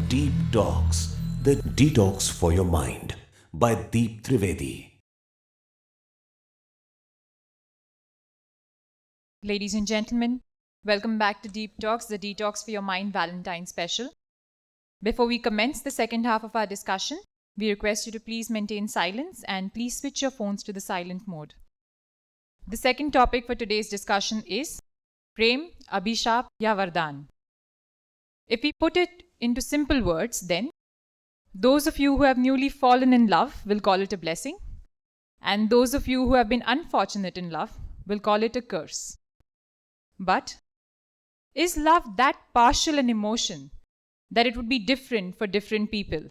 Deep Talks, the detox for your mind by Deep Trivedi. Ladies and gentlemen, welcome back to Deep Talks, the Detox for Your Mind Valentine special. Before we commence the second half of our discussion, we request you to please maintain silence and please switch your phones to the silent mode. The second topic for today's discussion is Prem, Abhishap ya Vardhan. If we put it into simple words, then those of you who have newly fallen in love will call it a blessing, and those of you who have been unfortunate in love will call it a curse. But is love that partial an emotion that it would be different for different people?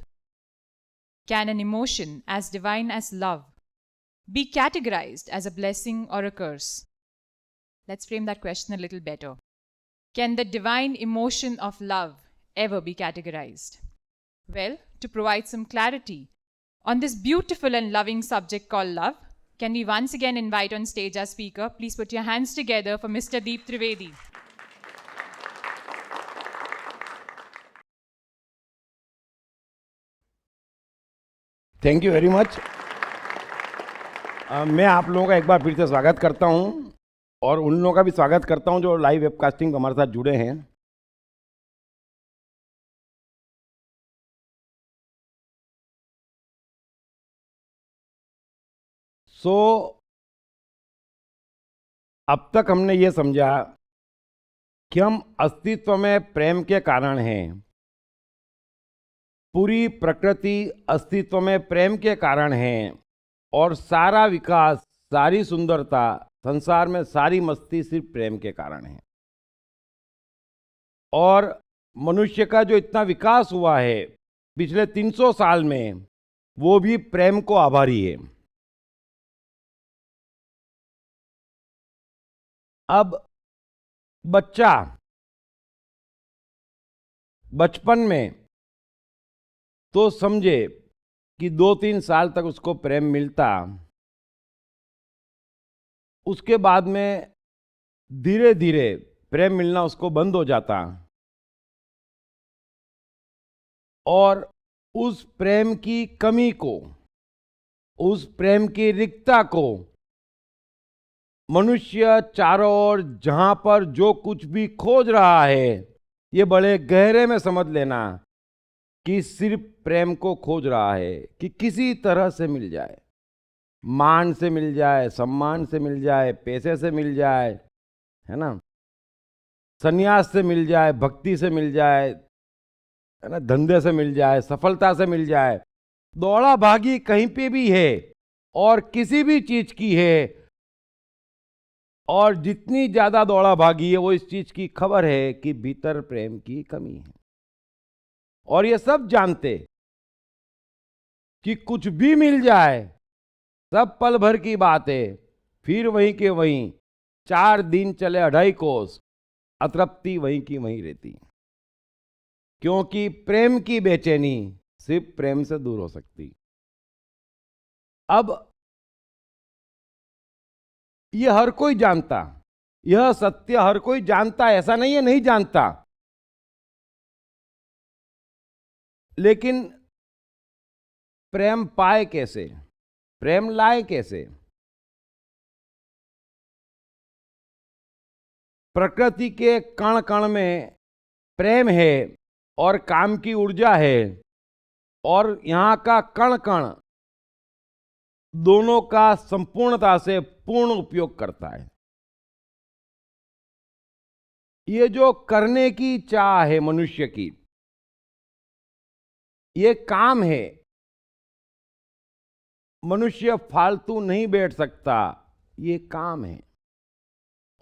Can an emotion as divine as love be categorized as a blessing or a curse? Let's frame that question a little better. Can the divine emotion of love ever be categorized? Well, to provide some clarity on this beautiful and loving subject called love, can we once again invite on stage our speaker? Please put your hands together for Mr. Deep Trivedi. Thank you very much. मैं आप लोगों का एक बार फिर से स्वागत करता हूं और उन लोगों का भी स्वागत करता हूं जो लाइव वेबकास्टिंग हमारे साथ जुड़े हैं। अब तक हमने ये समझा कि हम अस्तित्व में प्रेम के कारण हैं। पूरी प्रकृति अस्तित्व में प्रेम के कारण है और सारा विकास, सारी सुंदरता, संसार में सारी मस्ती सिर्फ प्रेम के कारण है। और मनुष्य का जो इतना विकास हुआ है पिछले 300 साल में, वो भी प्रेम को आभारी है। अब बच्चा बचपन में तो समझे कि 2-3 साल तक उसको प्रेम मिलता, उसके बाद में धीरे धीरे प्रेम मिलना उसको बंद हो जाता और उस प्रेम की कमी को, उस प्रेम की रिक्तता को मनुष्य चारों ओर जहां पर जो कुछ भी खोज रहा है, ये बड़े गहरे में समझ लेना कि सिर्फ प्रेम को खोज रहा है कि किसी तरह से मिल जाए, मान से मिल जाए, सम्मान से मिल जाए, पैसे से मिल जाए, है ना, संन्यास से मिल जाए, भक्ति से मिल जाए, है ना, धंधे से मिल जाए, सफलता से मिल जाए। दौड़ा भागी कहीं पे भी है और किसी भी चीज की है, और जितनी ज्यादा दौड़ा भागी है वो इस चीज की खबर है कि भीतर प्रेम की कमी है। और ये सब जानते कि कुछ भी मिल जाए सब पल भर की बात है, फिर वहीं के वहीं 4 दिन चले 2.5 कोस, अतृप्ति वहीं की वहीं रहती, क्योंकि प्रेम की बेचैनी सिर्फ प्रेम से दूर हो सकती। अब यह हर कोई जानता, यह सत्य हर कोई जानता, ऐसा नहीं है नहीं जानता, लेकिन प्रेम पाए कैसे, प्रेम लाए कैसे? प्रकृति के कण कण में प्रेम है और काम की ऊर्जा है, और यहां का कण कण दोनों का संपूर्णता से पूर्ण उपयोग करता है। ये जो करने की चाह है मनुष्य की, ये काम है। मनुष्य फालतू नहीं बैठ सकता, ये काम है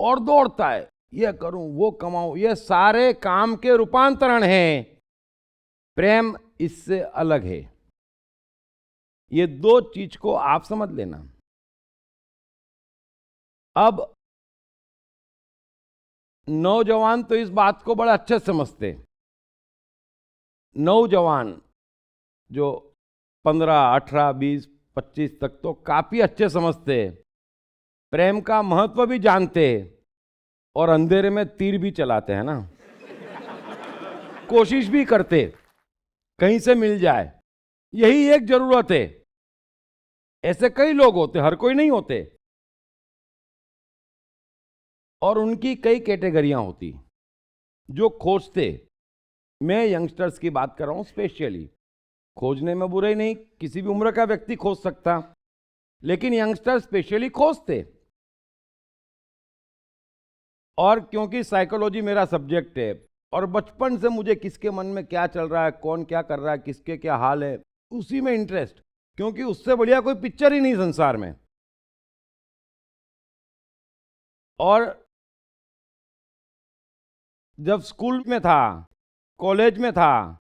और दौड़ता है, ये करूं वो कमाऊं, ये सारे काम के रूपांतरण हैं। प्रेम इससे अलग है। ये 2 चीज को आप समझ लेना। अब नौजवान तो इस बात को बड़ा अच्छे से समझते। नौजवान जो 15, 18, 20, 25 तक तो काफी अच्छे समझते, प्रेम का महत्व भी जानते और अंधेरे में तीर भी चलाते हैं ना, कोशिश भी करते। कहीं से मिल जाए, यही एक जरूरत है। ऐसे कई लोग होते, हर कोई नहीं होते, और उनकी कई कैटेगरियां होती जो खोजते। मैं यंगस्टर्स की बात कर रहा हूं स्पेशली। खोजने में बुराई नहीं, किसी भी उम्र का व्यक्ति खोज सकता, लेकिन यंगस्टर स्पेशली खोजते। और क्योंकि साइकोलॉजी मेरा सब्जेक्ट है और बचपन से मुझे किसके मन में क्या चल रहा है, कौन क्या कर रहा है, किसके क्या हाल है, उसी में इंटरेस्ट, क्योंकि उससे बढ़िया कोई पिक्चर ही नहीं संसार में। और जब स्कूल में था, कॉलेज में था,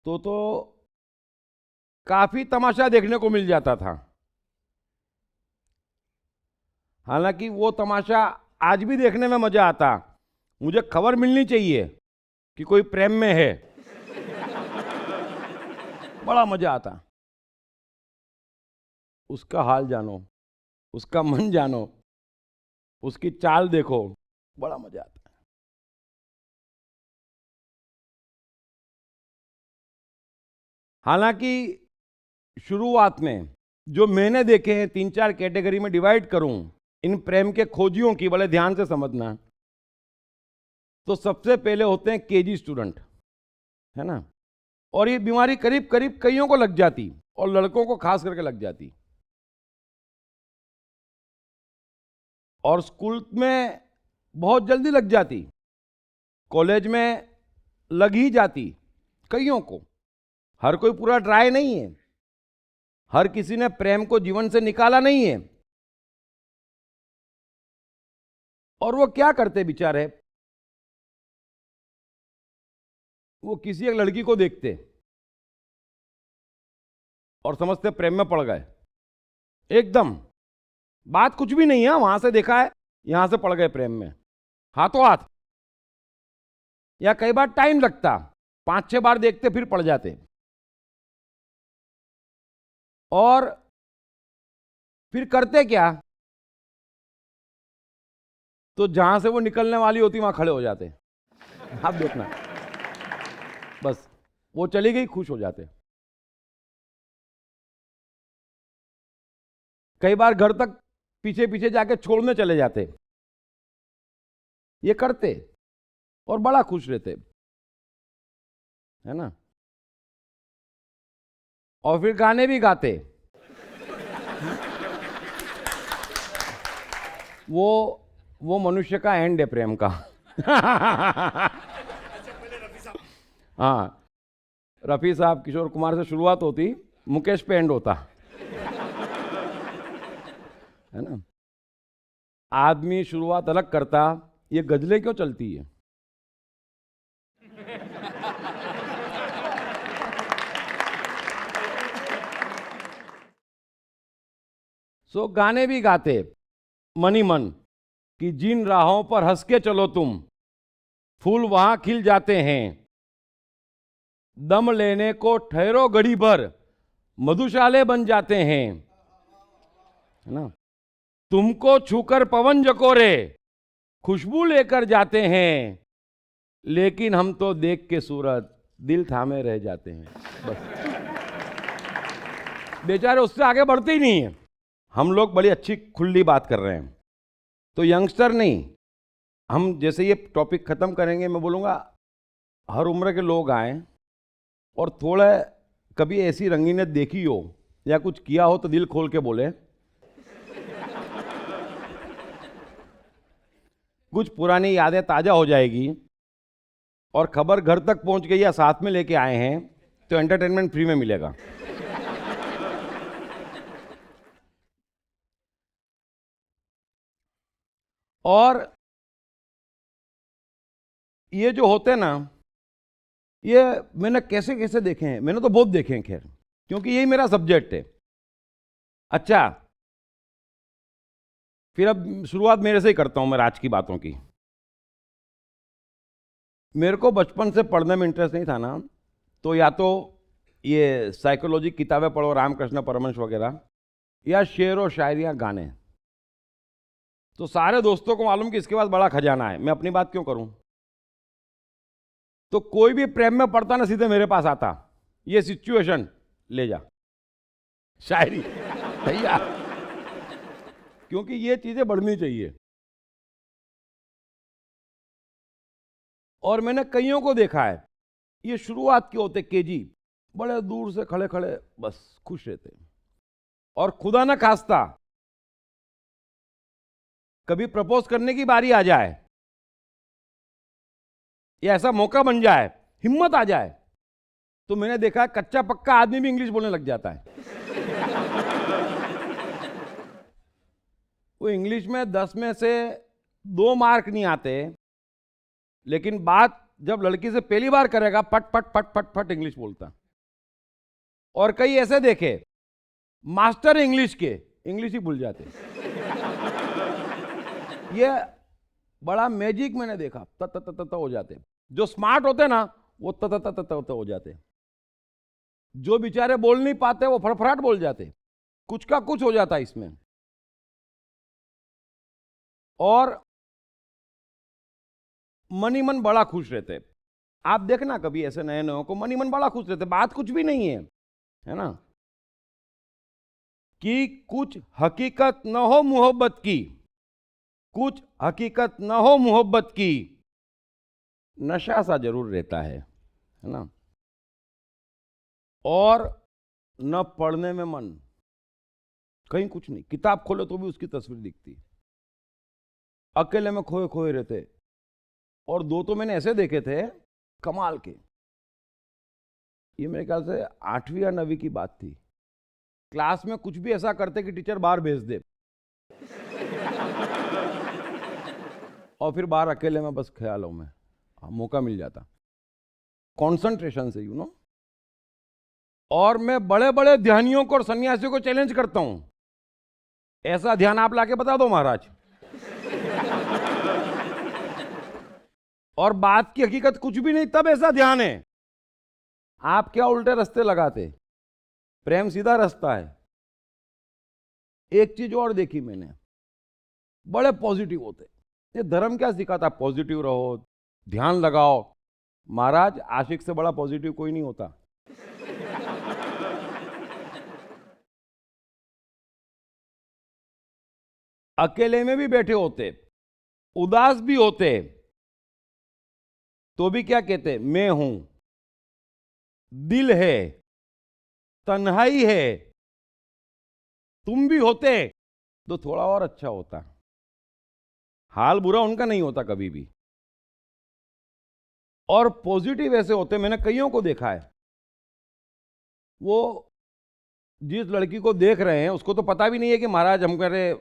तो काफी तमाशा देखने को मिल जाता था। हालांकि वो तमाशा आज भी देखने में मजा आता। मुझे खबर मिलनी चाहिए कि कोई प्रेम में है, बड़ा मजा आता। उसका हाल जानो, उसका मन जानो, उसकी चाल देखो, बड़ा मजा आता है। हालांकि शुरुआत में जो मैंने देखे हैं, 3-4 कैटेगरी में डिवाइड करूं इन प्रेम के खोजियों की, बड़े ध्यान से समझना। तो सबसे पहले होते हैं केजी स्टूडेंट, है ना। और ये बीमारी करीब करीब कईयों को लग जाती, और लड़कों को खास करके लग जाती। और स्कूल में बहुत जल्दी लग जाती, कॉलेज में लग ही जाती कईयों को। हर कोई पूरा ड्राई नहीं है, हर किसी ने प्रेम को जीवन से निकाला नहीं है। और वो क्या करते बेचारे, वो किसी एक लड़की को देखते और समझते प्रेम में पड़ गए। एकदम बात कुछ भी नहीं है, वहां से देखा है, यहां से पड़ गए प्रेम में, हाथों हाथ। या कई बार टाइम लगता, 5-6 बार देखते फिर पड़ जाते। और फिर करते क्या, तो जहां से वो निकलने वाली होती वहां खड़े हो जाते। आप देखना, बस वो चली गई, खुश हो जाते। कई बार घर तक पीछे पीछे जाके छोड़ने चले जाते। ये करते और बड़ा खुश रहते, है ना। और फिर गाने भी गाते। वो मनुष्य का एंड है प्रेम का। हाँ, रफी साहब, किशोर कुमार से शुरुआत होती, मुकेश पे एंड होता, है ना। आदमी शुरुआत अलग करता, ये गजलें क्यों चलती है। सो गाने भी गाते मनी मन कि जिन राहों पर हंस के चलो तुम, फूल वहां खिल जाते हैं। दम लेने को ठहरो घड़ी भर, मधुशाले बन जाते हैं, है ना। तुमको छूकर पवन जकोरे खुशबू लेकर जाते हैं, लेकिन हम तो देख के सूरत दिल थामे रह जाते हैं। बस बेचारे उससे आगे बढ़ते ही नहीं है। हम लोग बड़ी अच्छी खुली बात कर रहे हैं, तो यंगस्टर नहीं, हम जैसे ये टॉपिक खत्म करेंगे मैं बोलूँगा हर उम्र के लोग आए और थोड़ा कभी ऐसी रंगीनेत देखी हो या कुछ किया हो तो दिल खोल के बोले। कुछ पुरानी यादें ताजा हो जाएगी, और खबर घर तक पहुंच गई या साथ में लेके आए हैं तो एंटरटेनमेंट फ्री में मिलेगा। और ये जो होते ना, ये मैंने कैसे कैसे देखे हैं, मैंने तो बहुत देखे हैं खैर, क्योंकि यही मेरा सब्जेक्ट है। अच्छा, फिर अब शुरुआत मेरे से ही करता हूं मैं आज की बातों की। मेरे को बचपन से पढ़ने में इंटरेस्ट नहीं था ना, तो या तो ये साइकोलॉजी किताबें पढ़ो, रामकृष्ण परमहंस वगैरह, या शेर और शायरियाँ गाने। तो सारे दोस्तों को मालूम कि इसके पास बड़ा खजाना है, मैं अपनी बात क्यों करूं। तो कोई भी प्रेम में पड़ता ना, सीधे मेरे पास आता ये सिचुएशन ले जा, शायरी भैया, क्योंकि ये चीजें बढ़नी चाहिए। और मैंने कईयों को देखा है, ये शुरुआत के होते केजी, बड़े दूर से खड़े खड़े बस खुश रहते, और खुदा ना खास्ता कभी प्रपोज करने की बारी आ जाए या ऐसा मौका बन जाए, हिम्मत आ जाए, तो मैंने देखा है कच्चा पक्का आदमी भी इंग्लिश बोलने लग जाता है। वो इंग्लिश में 10 में से 2 मार्क नहीं आते, लेकिन बात जब लड़की से पहली बार करेगा पट पट पट पट पट इंग्लिश बोलता। और कई ऐसे देखे मास्टर इंग्लिश के इंग्लिश ही भूल जाते। ये बड़ा मैजिक मैंने देखा, त त त त हो जाते। जो स्मार्ट होते ना वो त त त त हो जाते, जो बेचारे बोल नहीं पाते वो फड़फड़ाट बोल जाते। कुछ का कुछ हो जाता इसमें। और मन ही मन बड़ा खुश रहते। आप देखना कभी ऐसे नए नए को मन ही मन बड़ा खुश रहते, बात कुछ भी नहीं है ना, कि कुछ हकीकत न हो मोहब्बत की, कुछ हकीकत न हो मोहब्बत की, नशा सा जरूर रहता है ना। और न पढ़ने में मन, कहीं कुछ नहीं, किताब खोले तो भी उसकी तस्वीर दिखती, अकेले में खोए खोए रहते। और 2 तो मैंने ऐसे देखे थे कमाल के, ये मेरे ख्याल से 8वीं या 9वीं की बात थी। क्लास में कुछ भी ऐसा करते कि टीचर बाहर भेज दे, और फिर बाहर अकेले में बस ख्यालों में मौका मिल जाता, कंसंट्रेशन से, यू नो। और मैं बड़े बड़े ध्यानियों को और सन्यासियों को चैलेंज करता हूं, ऐसा ध्यान आप लाके बता दो महाराज। और बात की हकीकत कुछ भी नहीं, तब ऐसा ध्यान है। आप क्या उल्टे रास्ते लगाते, प्रेम सीधा रास्ता है। एक चीज और देखी मैंने, बड़े पॉजिटिव होते। ये धर्म क्या सिखाता, पॉजिटिव रहो, ध्यान लगाओ। महाराज आशिक से बड़ा पॉजिटिव कोई नहीं होता। अकेले में भी बैठे होते, उदास भी होते, तो भी क्या कहते, मैं हूं, दिल है, तन्हाई है। तुम भी होते तो थोड़ा और अच्छा होता। हाल बुरा उनका नहीं होता कभी भी। और पॉजिटिव ऐसे होते, मैंने कईयों को देखा है, वो जिस लड़की को देख रहे हैं उसको तो पता भी नहीं है कि महाराज हम कह रहे,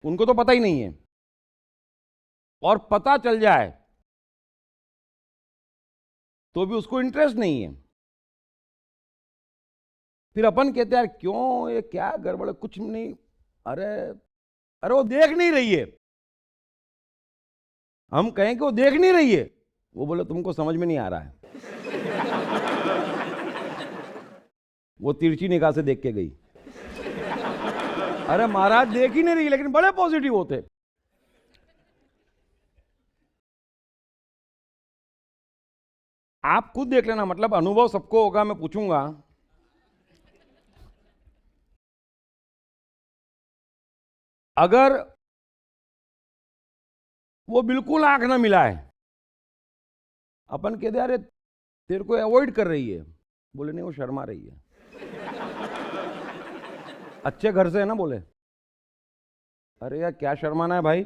उनको तो पता ही नहीं है। और पता चल जाए तो भी उसको इंटरेस्ट नहीं है। फिर अपन कहते हैं यार क्यों, ये क्या गड़बड़, कुछ नहीं, अरे अरे वो देख नहीं रही है। हम कहें कि वो देख नहीं रही है, वो बोले तुमको समझ में नहीं आ रहा है। वो तिरछी निगाह से देख के गई। अरे महाराज देख ही नहीं रही, लेकिन बड़े पॉजिटिव होते। आप खुद देख लेना, मतलब अनुभव सबको होगा, मैं पूछूंगा। अगर वो बिल्कुल आंख ना मिलाए, अपन कहते अरे तेरे को अवॉइड कर रही है, बोले नहीं वो शर्मा रही है। अच्छे घर से है ना, बोले अरे यार क्या शर्माना है भाई।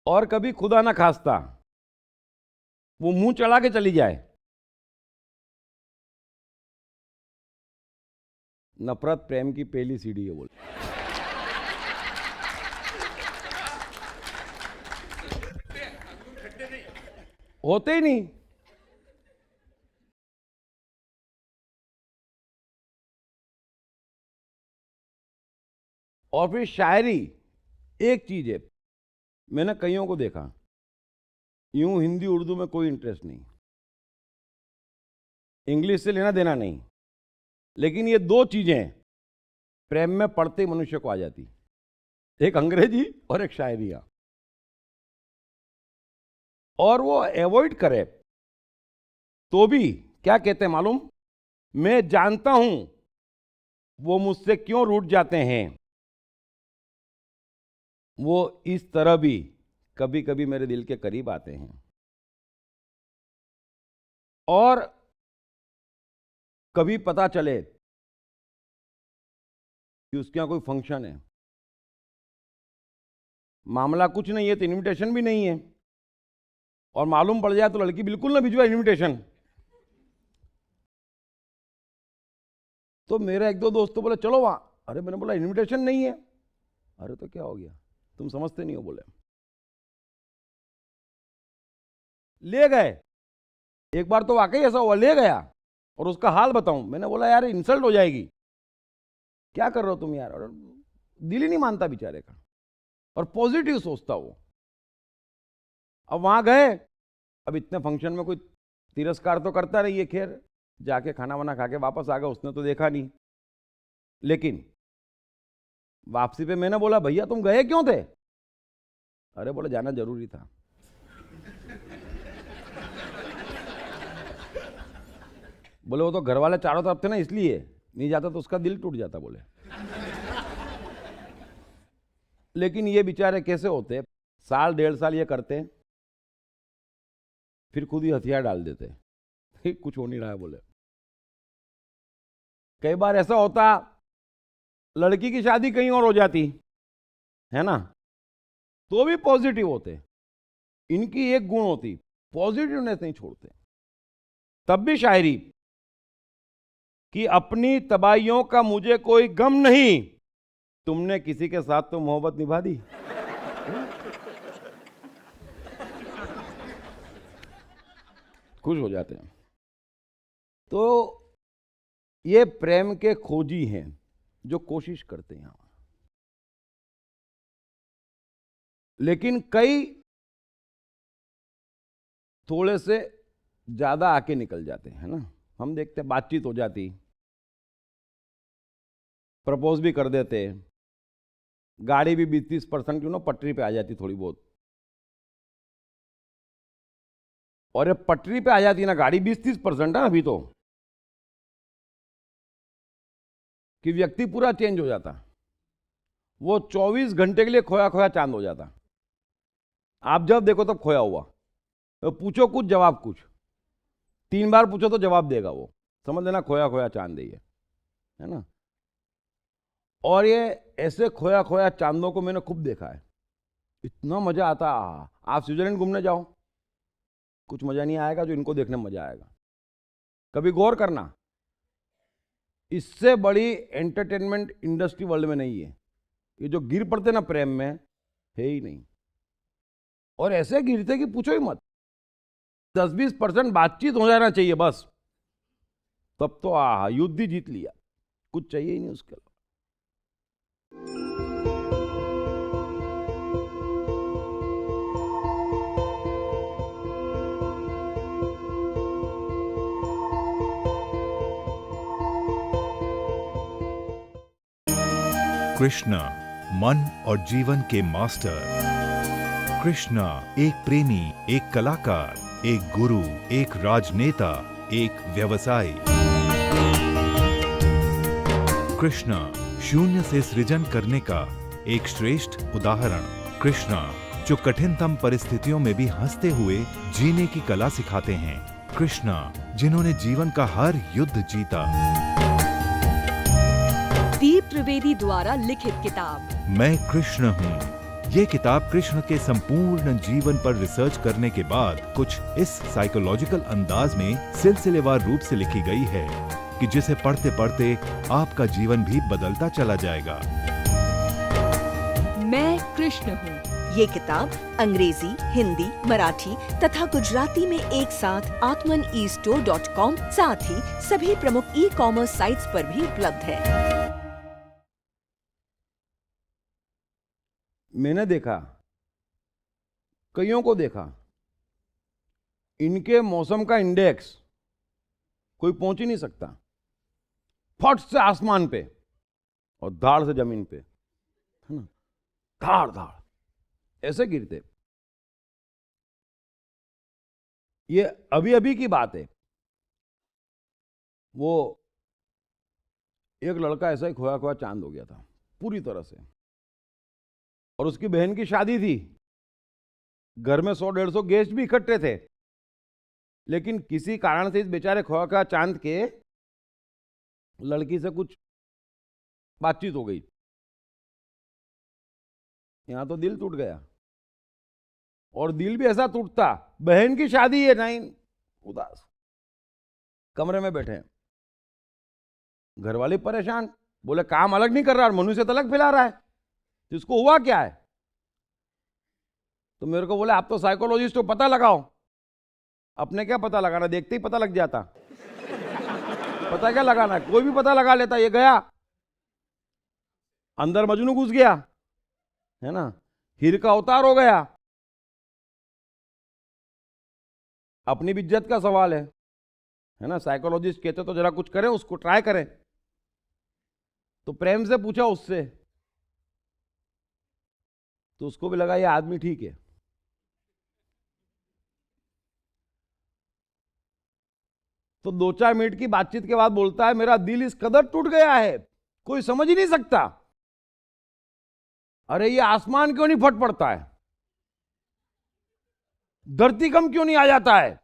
और कभी खुदा ना खास्ता वो मुंह चढ़ा के चली जाए, नफरत प्रेम की पहली सीढ़ी है, बोले। होते ही नहीं। और फिर शायरी एक चीज है, मैंने कईयों को देखा, यूं हिंदी उर्दू में कोई इंटरेस्ट नहीं, इंग्लिश से लेना देना नहीं, लेकिन ये 2 चीजें प्रेम में पढ़ते ही मनुष्य को आ जाती, एक अंग्रेजी और एक शायरिया। और वो अवॉइड करे तो भी क्या कहते हैं मालूम, मैं जानता हूं वो मुझसे क्यों रूठ जाते हैं, वो इस तरह भी कभी कभी मेरे दिल के करीब आते हैं। और कभी पता चले कि उसके यहां कोई फंक्शन है, मामला कुछ नहीं है तो इनविटेशन भी नहीं है, और मालूम पड़ जाए तो लड़की बिल्कुल ना भिजवा इनविटेशन। तो मेरा एक दो दोस्तों बोले चलो वहां, अरे मैंने बोला इनविटेशन नहीं है। अरे तो क्या हो गया, तुम समझते नहीं हो। बोले ले गए, एक बार तो वाकई ऐसा हुआ, ले गया और उसका हाल बताऊं, मैंने बोला यार इंसल्ट हो जाएगी, क्या कर रहे हो तुम यार, और दिल ही नहीं मानता बेचारे का, और पॉजिटिव सोचता वो। अब वहां गए, अब इतने फंक्शन में कोई तिरस्कार तो करता रही है, खैर जाके खाना वाना खा के वापस आ गया, उसने तो देखा नहीं। लेकिन वापसी पे मैंने बोला भैया तुम गए क्यों थे, अरे बोले जाना जरूरी था। बोले वो तो घर वाले चारों तरफ थे ना, इसलिए नहीं जाता तो उसका दिल टूट जाता। बोले लेकिन ये बेचारे कैसे होते, साल डेढ़ साल ये करते, फिर खुद ही हथियार डाल देते, कुछ हो नहीं रहा है। बोले कई बार ऐसा होता लड़की की शादी कहीं और हो जाती है ना, तो भी पॉजिटिव होते। इनकी एक गुण होती, पॉजिटिवनेस नहीं छोड़ते। तब भी शायरी कि अपनी तबाहियों का मुझे कोई गम नहीं, तुमने किसी के साथ तो मोहब्बत निभा दी। खुश हो जाते हैं। तो ये प्रेम के खोजी हैं जो कोशिश करते हैं, लेकिन कई थोड़े से ज्यादा आके निकल जाते हैं ना। हम देखते हैं बातचीत हो जाती, प्रपोज भी कर देते, गाड़ी भी 20-30% क्यों ना पटरी पे आ जाती थोड़ी बहुत, और ये पटरी पे आ जाती ना गाड़ी 20-30% है अभी तो, कि व्यक्ति पूरा चेंज हो जाता, वो 24 घंटे के लिए खोया खोया चांद हो जाता। आप जब देखो तब खोया हुआ, तो पूछो कुछ जवाब कुछ, 3 बार पूछो तो जवाब देगा वो, समझ लेना खोया खोया चांद है ना। और ये ऐसे खोया खोया चांदों को मैंने खूब देखा है, इतना मजा आता। आप स्विट्जरलैंड घूमने जाओ, कुछ मजा नहीं आएगा जो इनको देखने में मजा आएगा। कभी गौर करना, इससे बड़ी एंटरटेनमेंट इंडस्ट्री वर्ल्ड में नहीं है। ये जो गिर पड़ते ना प्रेम में, है ही नहीं, और ऐसे गिरते कि पूछो ही मत। 10-20% बातचीत हो जाना चाहिए बस, तब तो युद्ध ही जीत लिया, कुछ चाहिए ही नहीं उसके अलावा। कृष्णा, मन और जीवन के मास्टर। कृष्णा एक प्रेमी, एक कलाकार, एक गुरु, एक राजनेता, एक व्यवसायी। कृष्णा शून्य से सृजन करने का एक श्रेष्ठ उदाहरण। कृष्णा जो कठिनतम परिस्थितियों में भी हंसते हुए जीने की कला सिखाते हैं। कृष्णा जिन्होंने जीवन का हर युद्ध जीता। दीप त्रिवेदी द्वारा लिखित किताब मैं कृष्ण हूँ। ये किताब कृष्ण के संपूर्ण जीवन पर रिसर्च करने के बाद कुछ इस साइकोलॉजिकल अंदाज में सिलसिलेवार रूप से लिखी गई है कि जिसे पढ़ते पढ़ते आपका जीवन भी बदलता चला जाएगा। मैं कृष्ण हूँ। ये किताब अंग्रेजी, हिंदी, मराठी तथा गुजराती में एक साथ atmanestore.com साथ ही सभी प्रमुख ई-कॉमर्स साइट्स पर भी उपलब्ध है। मैंने देखा, कईयों को देखा, इनके मौसम का इंडेक्स कोई पहुंच ही नहीं सकता, फट से आसमान पे और धाड़ से जमीन पे, है ना, धाड़ धाड़ ऐसे गिरते। ये अभी अभी की बात है। वो एक लड़का ऐसा ही खोया खोया चांद हो गया था पूरी तरह से, और उसकी बहन की शादी थी। घर में 100-150 गेस्ट भी इकट्ठे थे, लेकिन किसी कारण से इस बेचारे खोया खोया चांद के लड़की से कुछ बातचीत हो गई। यहां तो दिल टूट गया, और दिल भी ऐसा टूटता, बहन की शादी है, नहीं उदास, कमरे में बैठे हैं, घर वाले परेशान, बोले काम अलग नहीं कर रहा और मनुष्य तलक फैला रहा है, तो इसको हुआ क्या है? तो मेरे को बोले आप तो साइकोलॉजिस्ट हो, पता लगाओ। अपने क्या पता लगाना, देखते ही पता लग जाता। पता क्या लगाना, कोई भी पता लगा लेता। ये गया अंदर, मजनू घुस गया, है ना, हीर का अवतार हो गया। अपनी भी इज्जत का सवाल है ना। साइकोलॉजिस्ट कहते तो जरा कुछ करें, उसको ट्राई करें। तो प्रेम से पूछा उससे, तो उसको भी लगा ये आदमी ठीक है। तो 2-4 मिनट की बातचीत के बाद बोलता है मेरा दिल इस कदर टूट गया है, कोई समझ ही नहीं सकता। अरे ये आसमान क्यों नहीं फट पड़ता है, धरती कम क्यों नहीं आ जाता है,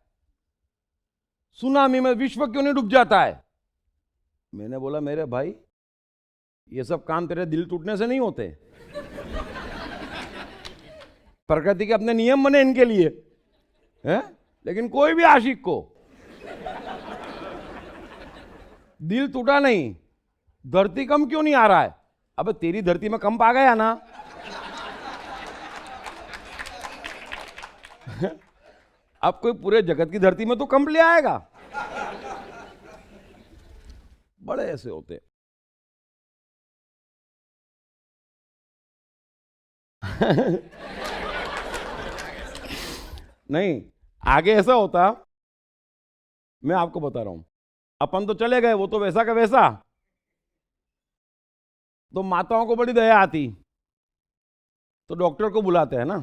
सुनामी में विश्व क्यों नहीं डूब जाता है। मैंने बोला मेरे भाई ये सब काम तेरे दिल टूटने से नहीं होते। प्रकृति के अपने नियम बने इनके लिए, हैं? लेकिन कोई भी आशिक को दिल टूटा नहीं, धरती कम क्यों नहीं आ रहा है। अब तेरी धरती में कंप आ गया ना, अब कोई पूरे जगत की धरती में तो कंप ले आएगा। बड़े ऐसे होते। नहीं, आगे ऐसा होता, मैं आपको बता रहा हूं। अपन तो चले गए, वो तो वैसा का वैसा। तो माताओं को बड़ी दया आती, तो डॉक्टर को बुलाते हैं ना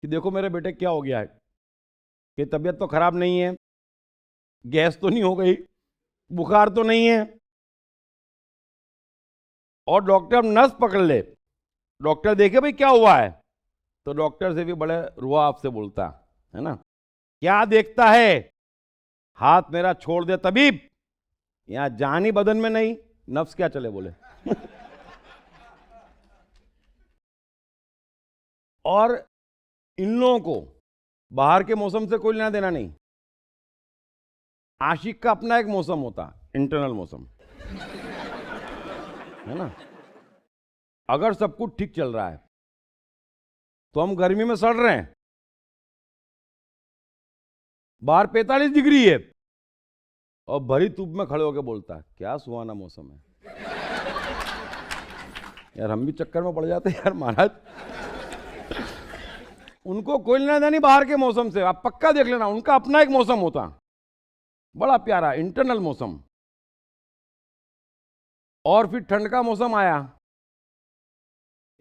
कि देखो मेरे बेटे क्या हो गया है, कि तबीयत तो खराब नहीं है, गैस तो नहीं हो गई, बुखार तो नहीं है। और डॉक्टर नस पकड़ ले, डॉक्टर देखे भाई क्या हुआ है, तो डॉक्टर से भी बड़े रुआ आपसे बोलता है ना, क्या देखता है, हाथ मेरा छोड़ दे तबीब, यहां जान ही बदन में नहीं, नफ्स क्या चले बोले। और इन लोगों को बाहर के मौसम से कोई लेना देना नहीं। आशिक का अपना एक मौसम होता, इंटरनल मौसम, है ना। अगर सब कुछ ठीक चल रहा है तो हम गर्मी में सड़ रहे हैं, बाहर 45 डिग्री है, और भरी धूप में खड़े होकर बोलता है क्या सुहाना मौसम है। यार हम भी चक्कर में पड़ जाते हैं यार महाराज। उनको कोई लेना देना नहीं बाहर के मौसम से, आप पक्का देख लेना, उनका अपना एक मौसम होता, बड़ा प्यारा इंटरनल मौसम। और फिर ठंड का मौसम आया,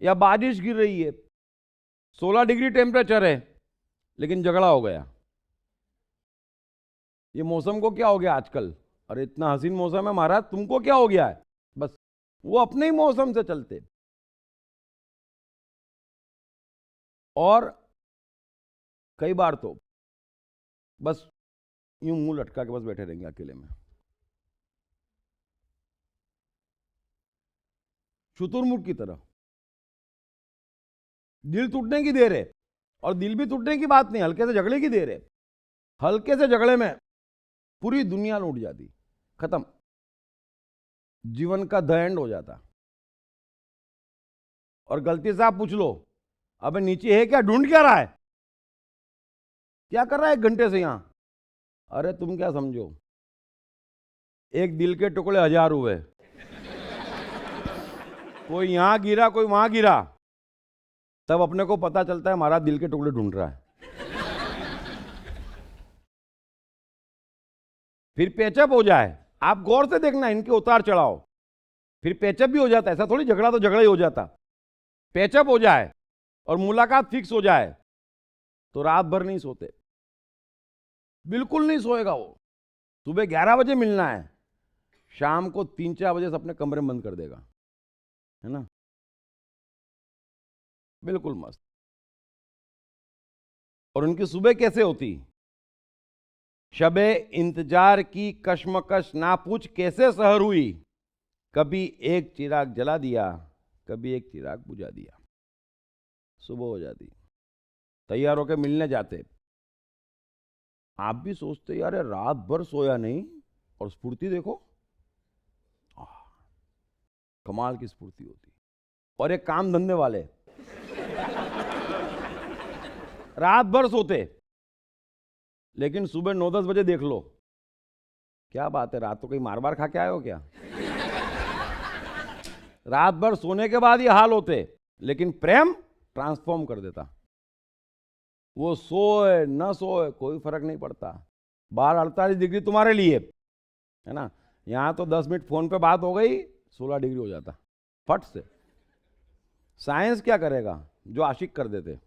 या बारिश गिर रही है, 16 डिग्री टेम्परेचर है, लेकिन झगड़ा हो गया। ये मौसम को क्या हो गया आजकल, अरे इतना हसीन मौसम है महाराज, तुमको क्या हो गया है। बस वो अपने ही मौसम से चलते। और कई बार तो बस यूं मुंह लटका के बस बैठे रहेंगे अकेले में, शुतुरमुर्ग की तरह। दिल टूटने की देर है, और दिल भी टूटने की बात नहीं, हल्के से झगड़े की देर है। हल्के से झगड़े में पूरी दुनिया लूट जाती, खत्म, जीवन का द एंड हो जाता। और गलती से आप पूछ लो अबे नीचे है क्या, ढूंढ क्या रहा है, क्या कर रहा है 1 घंटे से यहां। अरे तुम क्या समझो, एक दिल के टुकड़े 1000 हुए, कोई यहां गिरा कोई वहां गिरा, तब अपने को पता चलता है हमारा दिल के टुकड़े ढूंढ रहा है। फिर पेचअप हो जाए, आप गौर से देखना इनके उतार चढ़ाओ, फिर पेचअप भी हो जाता है। ऐसा थोड़ी झगड़ा तो झगड़ा ही हो जाता, पेचअप हो जाए और मुलाकात फिक्स हो जाए तो रात भर नहीं सोते। बिल्कुल नहीं सोएगा वो। सुबह 11 बजे मिलना है, शाम को 3-4 बजे से अपने कमरे में बंद कर देगा, है ना, बिल्कुल मस्त। और उनकी सुबह कैसे होती? शबे इंतजार की कश्मकश ना पूछ कैसे सहर हुई, कभी एक चिराग जला दिया, कभी एक चिराग बुझा दिया। सुबह हो जाती, तैयार होकर मिलने जाते। आप भी सोचते यार रात भर सोया नहीं और स्फूर्ति देखो, कमाल की स्फूर्ति होती। और एक काम धंधे वाले रात भर सोते, लेकिन सुबह 9-10 बजे देख लो, क्या बात है, रात तो कहीं मार खा के आए हो क्या? रात भर सोने के बाद ये हाल होते, लेकिन प्रेम ट्रांसफॉर्म कर देता। वो सोए न सोए कोई फर्क नहीं पड़ता। बाहर 48 डिग्री तुम्हारे लिए, है ना, यहां तो 10 मिनट फोन पे बात हो गई 16 डिग्री हो जाता फट से। साइंस क्या करेगा, जो आशिक कर देते।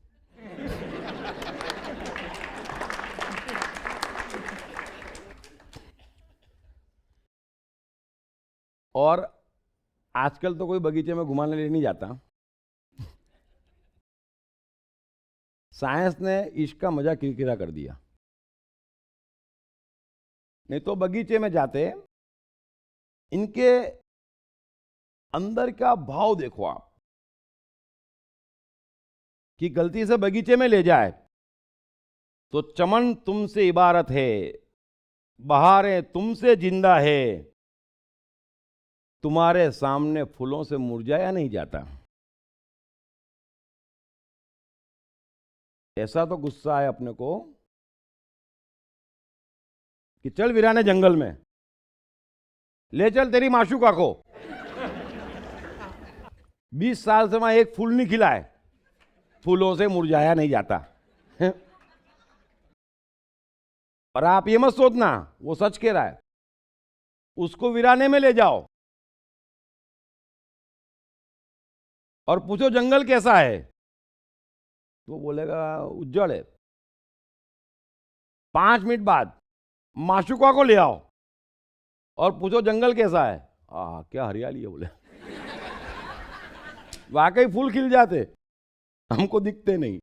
और आजकल तो कोई बगीचे में घुमाने ले नहीं जाता। साइंस ने इश्क का मजा किरकिरा कर दिया। नहीं तो बगीचे में जाते, इनके अंदर का भाव देखो आप, कि गलती से बगीचे में ले जाए तो चमन तुमसे इबारत है, बहारें तुमसे जिंदा है, तुम्हारे सामने फूलों से मुरझाया नहीं जाता। ऐसा तो गुस्सा है अपने को कि चल वीराने जंगल में, ले चल तेरी माशूका को। 20 साल से वहां एक फूल नहीं खिला है, फूलों से मुरझाया नहीं जाता। और आप ये मत सोचना वो सच कह रहा है, उसको वीराने में ले जाओ और पूछो जंगल कैसा है, तो बोलेगा उज्जवल है। 5 मिनट बाद माशुका को ले आओ और पूछो जंगल कैसा है, क्या हरियाली है, बोले वाकई फूल खिल जाते, हमको दिखते नहीं।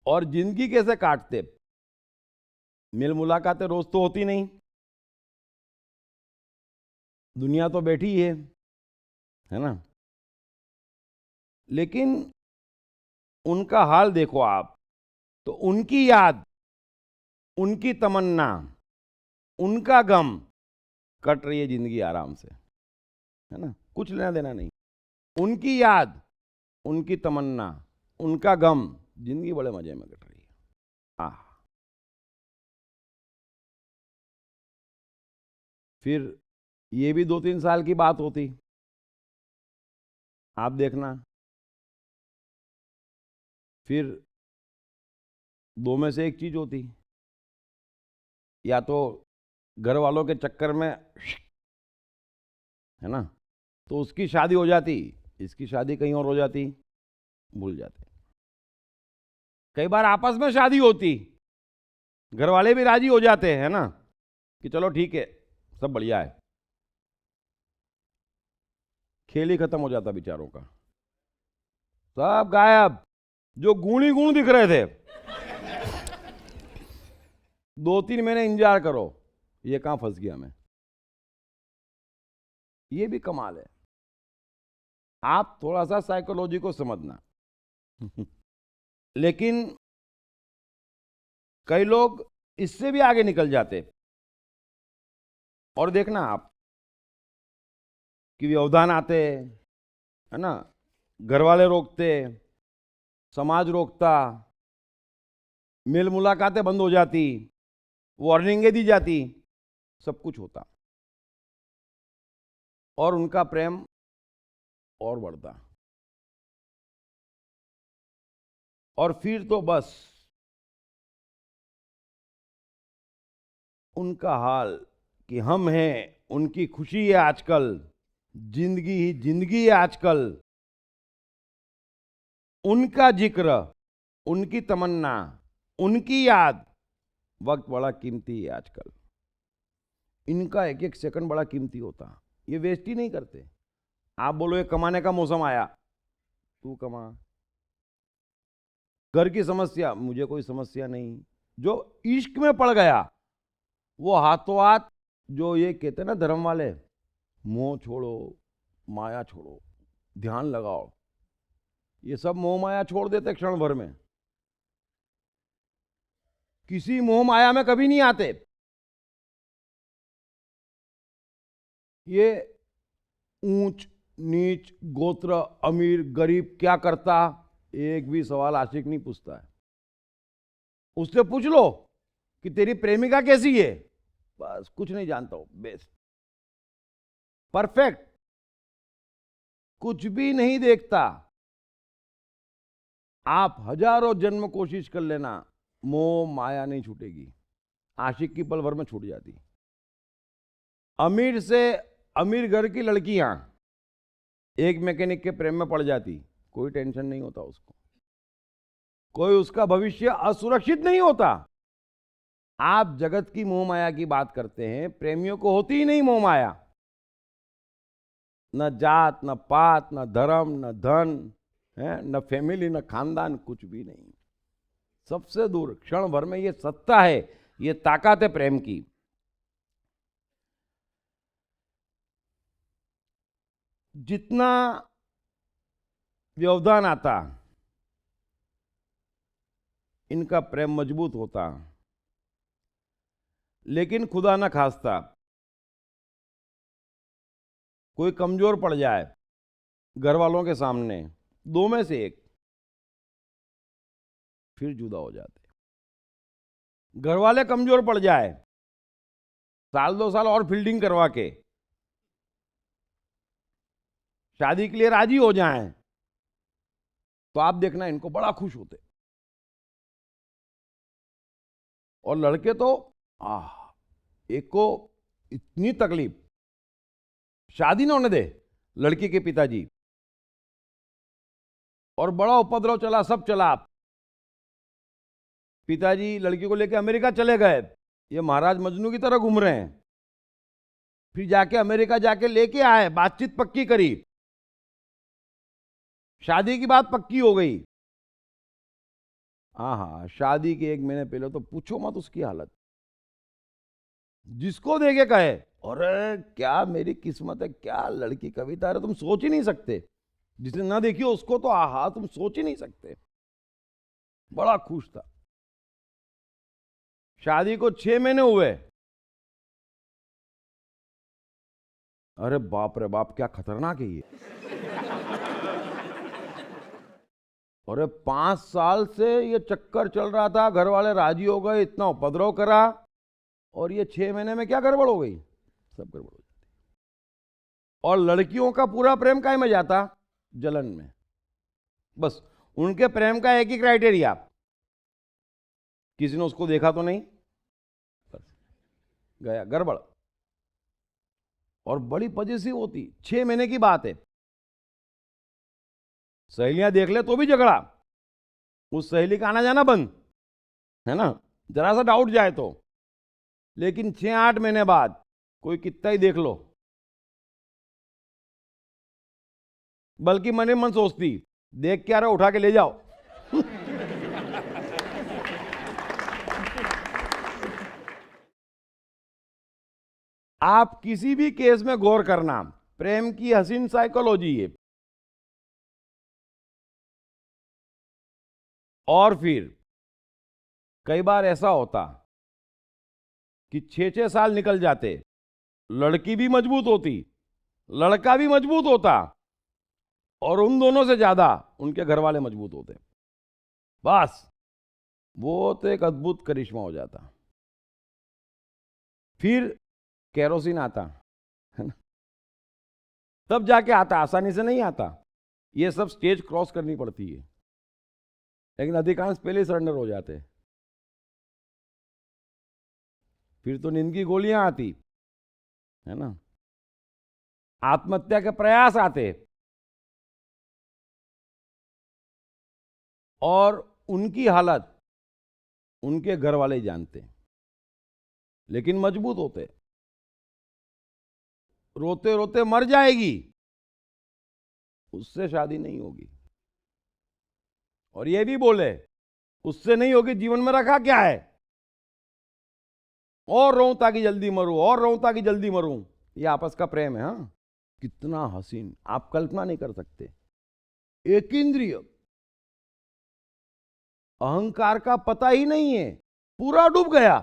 और जिंदगी कैसे काटते, मिल मुलाकातें रोज तो होती नहीं, दुनिया तो बैठी है ना, लेकिन उनका हाल देखो आप, तो उनकी याद, उनकी तमन्ना, उनका गम, कट रही है जिंदगी आराम से, है ना, कुछ लेना देना नहीं। उनकी याद, उनकी तमन्ना, उनका गम, जिंदगी बड़े मजे में कट रही है। फिर ये भी 2-3 साल की बात होती, आप देखना, फिर दो में से एक चीज होती, या तो घर वालों के चक्कर में, है ना, तो उसकी शादी हो जाती, इसकी शादी कहीं और हो जाती, भूल जाते। कई बार आपस में शादी होती, घर वाले भी राजी हो जाते हैं ना, कि चलो ठीक है सब बढ़िया है, खेल ही खत्म हो जाता बेचारों का, सब गायब। जो गुण ही गुण दिख रहे थे 2-3 महीने इंतजार करो, ये कहां फंस गया मैं। ये भी कमाल है, आप थोड़ा सा साइकोलॉजी को समझना। लेकिन कई लोग इससे भी आगे निकल जाते, और देखना आप कि व्यवधान आते, है ना, घर वाले रोकते, समाज रोकता, मेल मुलाकातें बंद हो जाती, वार्निंगें दी जाती, सब कुछ होता, और उनका प्रेम और बढ़ता। और फिर तो बस उनका हाल कि हम हैं, उनकी खुशी है आजकल, जिंदगी ही जिंदगी है आजकल, उनका जिक्र उनकी तमन्ना, उनकी याद। वक्त बड़ा कीमती है आजकल, इनका एक एक सेकंड बड़ा कीमती होता, ये वेस्ट ही नहीं करते। आप बोलो ये कमाने का मौसम आया, तू कमा। घर की समस्या, मुझे कोई समस्या नहीं। जो इश्क में पड़ गया वो हाथों हाथ, जो ये कहते हैं ना धर्म वाले, मोह छोड़ो माया छोड़ो, ध्यान लगाओ, ये सब मोह माया छोड़ देते क्षण भर में। किसी मोह माया में कभी नहीं आते। ये ऊंच नीच, गोत्र, अमीर गरीब क्या करता, एक भी सवाल आशिक नहीं पूछता है। उससे पूछ लो कि तेरी प्रेमिका कैसी है, बस कुछ नहीं जानता हूं, बेस्ट, परफेक्ट, कुछ भी नहीं देखता। आप हजारों जन्म कोशिश कर लेना, मोह माया नहीं छूटेगी। आशिक की पल भर में छूट जाती। अमीर से अमीर घर की लड़कियां एक मैकेनिक के प्रेम में पड़ जाती, कोई टेंशन नहीं होता उसको, कोई उसका भविष्य असुरक्षित नहीं होता। आप जगत की मोह माया की बात करते हैं, प्रेमियों को होती ही नहीं मोह माया। न जात, न पात, न धर्म, न धन है, न फैमिली, न खानदान, कुछ भी नहीं। सबसे दूर, क्षण भर में ये सत्ता है, ये ताकत है प्रेम की। जितना व्यवधान आता, इनका प्रेम मजबूत होता। लेकिन खुदा न खास्ता कोई कमजोर पड़ जाए घर वालों के सामने, दो में से एक, फिर जुदा हो जाते। घर वाले कमजोर पड़ जाए, साल दो साल और फील्डिंग करवा के शादी के लिए राजी हो जाएं, तो आप देखना इनको बड़ा खुश होते। और लड़के तो एक को इतनी तकलीफ, शादी ना होने दे लड़की के पिताजी, और बड़ा उपद्रव चला, सब चला। पिताजी लड़की को लेकर अमेरिका चले गए, ये महाराज मजनू की तरह घूम रहे हैं। फिर जाके अमेरिका जाके लेके आए, बातचीत पक्की करी, शादी की बात पक्की हो गई। हाँ, शादी के 1 महीने पहले तो पूछो मत उसकी हालत। जिसको देखे कहे अरे क्या मेरी किस्मत है, क्या लड़की कविता है, तुम सोच ही नहीं सकते। जिसने ना देखी हो उसको तो आहा, तुम सोच ही नहीं सकते। बड़ा खुश था। शादी को 6 महीने हुए, अरे बाप रे बाप, क्या खतरनाक है ये। अरे 5 साल से ये चक्कर चल रहा था, घर वाले राजी हो गए, इतना उपद्रव करा, और ये 6 महीने में क्या गड़बड़ हो गई, सब गड़बड़ हो जाती। और लड़कियों का पूरा प्रेम काहे में जाता, जलन में। बस उनके प्रेम का एक ही क्राइटेरिया, किसी ने उसको देखा तो नहीं, बस गया गड़बड़। और बड़ी पॉजिटिव होती, 6 महीने की बात है। सहेलियां देख ले तो भी झगड़ा, उस सहेली का आना जाना बंद, है ना, जरा सा डाउट जाए तो। लेकिन 6-8 महीने बाद कोई कितना ही देख लो, बल्कि मन ही मन सोचती, देख क्या रहे, उठा के ले जाओ। आप किसी भी केस में गौर करना, प्रेम की हसीन साइकोलॉजी है। और फिर कई बार ऐसा होता कि 6-6 साल निकल जाते, लड़की भी मजबूत होती, लड़का भी मजबूत होता, और उन दोनों से ज्यादा उनके घर वाले मजबूत होते। बस वो तो एक अद्भुत करिश्मा हो जाता। फिर केरोसिन आता, है ना, तब जाके आता, आसानी से नहीं आता। ये सब स्टेज क्रॉस करनी पड़ती है, लेकिन अधिकांश पहले ही सरेंडर हो जाते। फिर तो नींद की गोलियां आती, है ना, आत्महत्या के प्रयास आते, और उनकी हालत उनके घर वाले ही जानते हैं, लेकिन मजबूत होते। रोते रोते मर जाएगी, उससे शादी नहीं होगी। और ये भी बोले उससे नहीं होगी, जीवन में रखा क्या है, और रोऊं ताकि जल्दी मरूं, और रोऊं ताकि जल्दी मरूं। ये आपस का प्रेम है। हाँ, कितना हसीन, आप कल्पना नहीं कर सकते। एक इंद्रिय, अहंकार का पता ही नहीं है, पूरा डूब गया,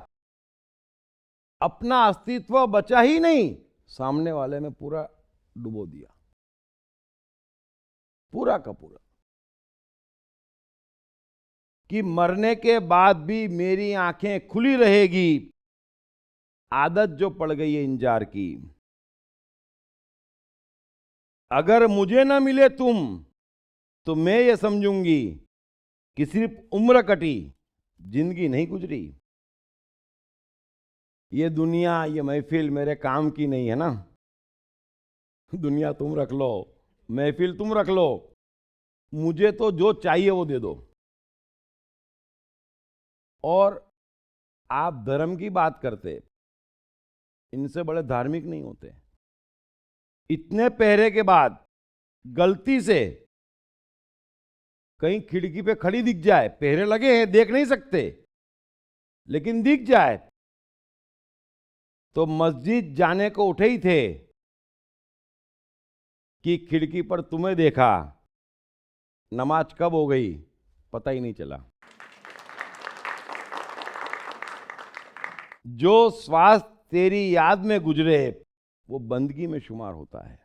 अपना अस्तित्व बचा ही नहीं, सामने वाले में पूरा डुबो दिया, पूरा का पूरा। कि मरने के बाद भी मेरी आंखें खुली रहेगी, आदत जो पड़ गई है इंतजार की। अगर मुझे ना मिले तुम तो मैं ये समझूंगी कि सिर्फ उम्र कटी, जिंदगी नहीं गुजरी। ये दुनिया, ये महफिल मेरे काम की नहीं है ना। दुनिया तुम रख लो, महफिल तुम रख लो, मुझे तो जो चाहिए वो दे दो। और आप धर्म की बात करते, इनसे बड़े धार्मिक नहीं होते। इतने पहरे के बाद गलती से कहीं खिड़की पे खड़ी दिख जाए, पहरे लगे हैं देख नहीं सकते, लेकिन दिख जाए तो मस्जिद जाने को उठे ही थे कि खिड़की पर तुम्हें देखा, नमाज कब हो गई पता ही नहीं चला। जो श्वास तेरी याद में गुजरे वो बंदगी में शुमार होता है।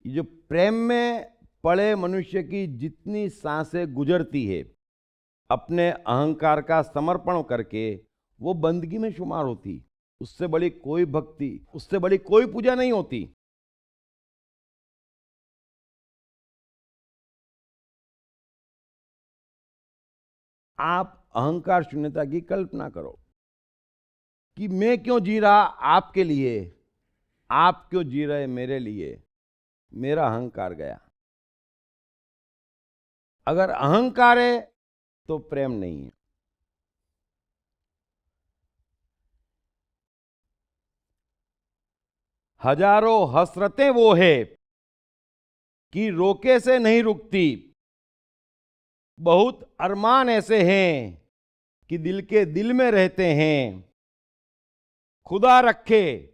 ये जो प्रेम में पड़े मनुष्य की जितनी सांसें गुजरती है, अपने अहंकार का समर्पण करके वो बंदगी में शुमार होती। उससे बड़ी कोई भक्ति, उससे बड़ी कोई पूजा नहीं होती। आप अहंकार शून्यता की कल्पना करो कि मैं क्यों जी रहा आपके लिए, आप क्यों जी रहे मेरे लिए। मेरा अहंकार गया। अगर अहंकार है तो प्रेम नहीं है। हजारों हसरतें वो है कि रोके से नहीं रुकती, बहुत अरमान ऐसे हैं कि दिल के दिल में रहते हैं। खुदा रखे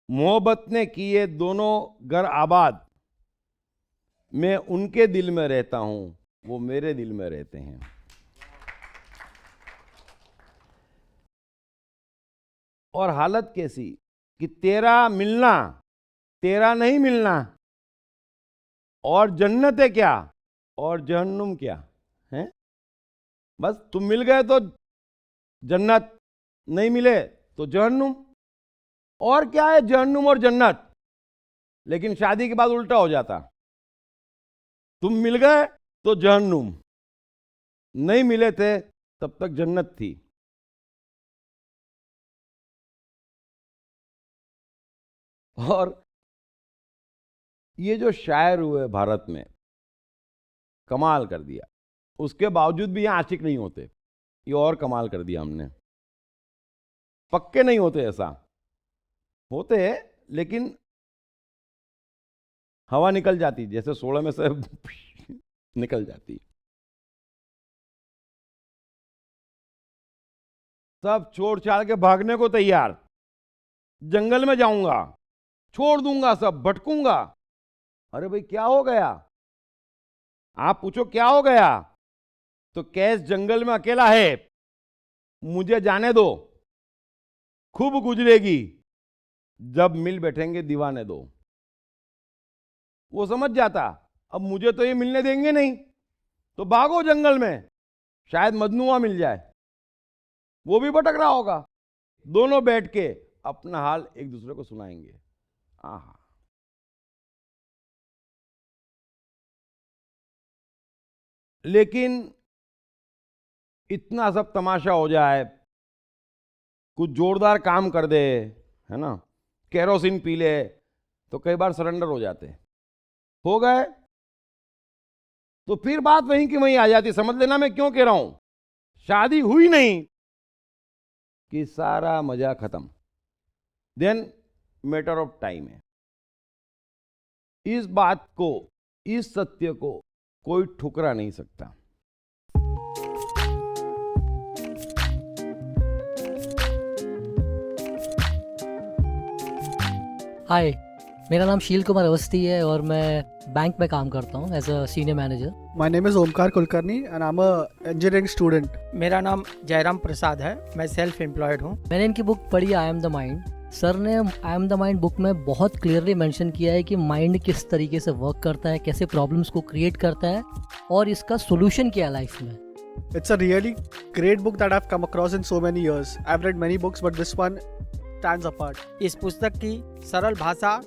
मोहब्बत ने किए दोनों घर आबाद, मैं उनके दिल में रहता हूं, वो मेरे दिल में रहते हैं। और हालत कैसी कि तेरा मिलना, तेरा नहीं मिलना, और जन्नत है क्या और जहन्नुम क्या है। बस तुम मिल गए तो जन्नत, नहीं मिले तो जहन्नुम। और क्या है जहन्नुम और जन्नत, लेकिन शादी के बाद उल्टा हो जाता। तुम मिल गए तो जहन्नुम, नहीं मिले थे तब तक जन्नत थी। और ये जो शायर हुए भारत में, कमाल कर दिया। उसके बावजूद भी यहां आशिक नहीं होते, ये और कमाल कर दिया हमने। पक्के नहीं होते, ऐसा होते हैं लेकिन हवा निकल जाती, जैसे 16 में से निकल जाती। सब छोड़ छाड़ के भागने को तैयार, जंगल में जाऊंगा, छोड़ दूंगा सब, भटकूंगा। अरे भाई क्या हो गया, आप पूछो क्या हो गया, तो कैस जंगल में अकेला है, मुझे जाने दो, खूब गुजरेगी, जब मिल बैठेंगे दीवाने दो। वो समझ जाता अब मुझे तो ये मिलने देंगे नहीं, तो भागो जंगल में, शायद मजनुआ मिल जाए, वो भी भटक रहा होगा। दोनों बैठ के अपना हाल एक दूसरे को सुनाएंगे। आहा, लेकिन इतना सब तमाशा हो जाए, कुछ जोरदार काम कर दे, है ना, केरोसिन पी ले, तो कई बार सरेंडर हो जाते। हो गए तो फिर बात वहीं की वहीं आ जाती। समझ लेना मैं क्यों कह रहा हूं। शादी हुई नहीं कि सारा मजा खत्म, देन मैटर ऑफ टाइम है। इस बात को, इस सत्य को कोई ठुकरा नहीं सकता। हाय, मेरा नाम शील कुमार अवस्थी है और मैं बैंक में काम करता हूँ as a senior manager. My name is Omkar Kulkarni and I'm a engineering student. मेरा नाम जयराम प्रसाद है, मैं सेल्फ एम्प्लॉयड हूँ। मैंने इनकी बुक पढ़ी I am the mind. Sir ने I am the mind book में बहुत क्लियरली मेंशन किया है कि माइंड किस तरीके से वर्क करता है, कैसे प्रॉब्लम्स को क्रिएट करता है और इसका सोल्यूशन क्या है लाइफ में। It's a really great book that I've come across in so many years. I've read many books but this one stands apart. इस पुस्तक की सरल भाषा,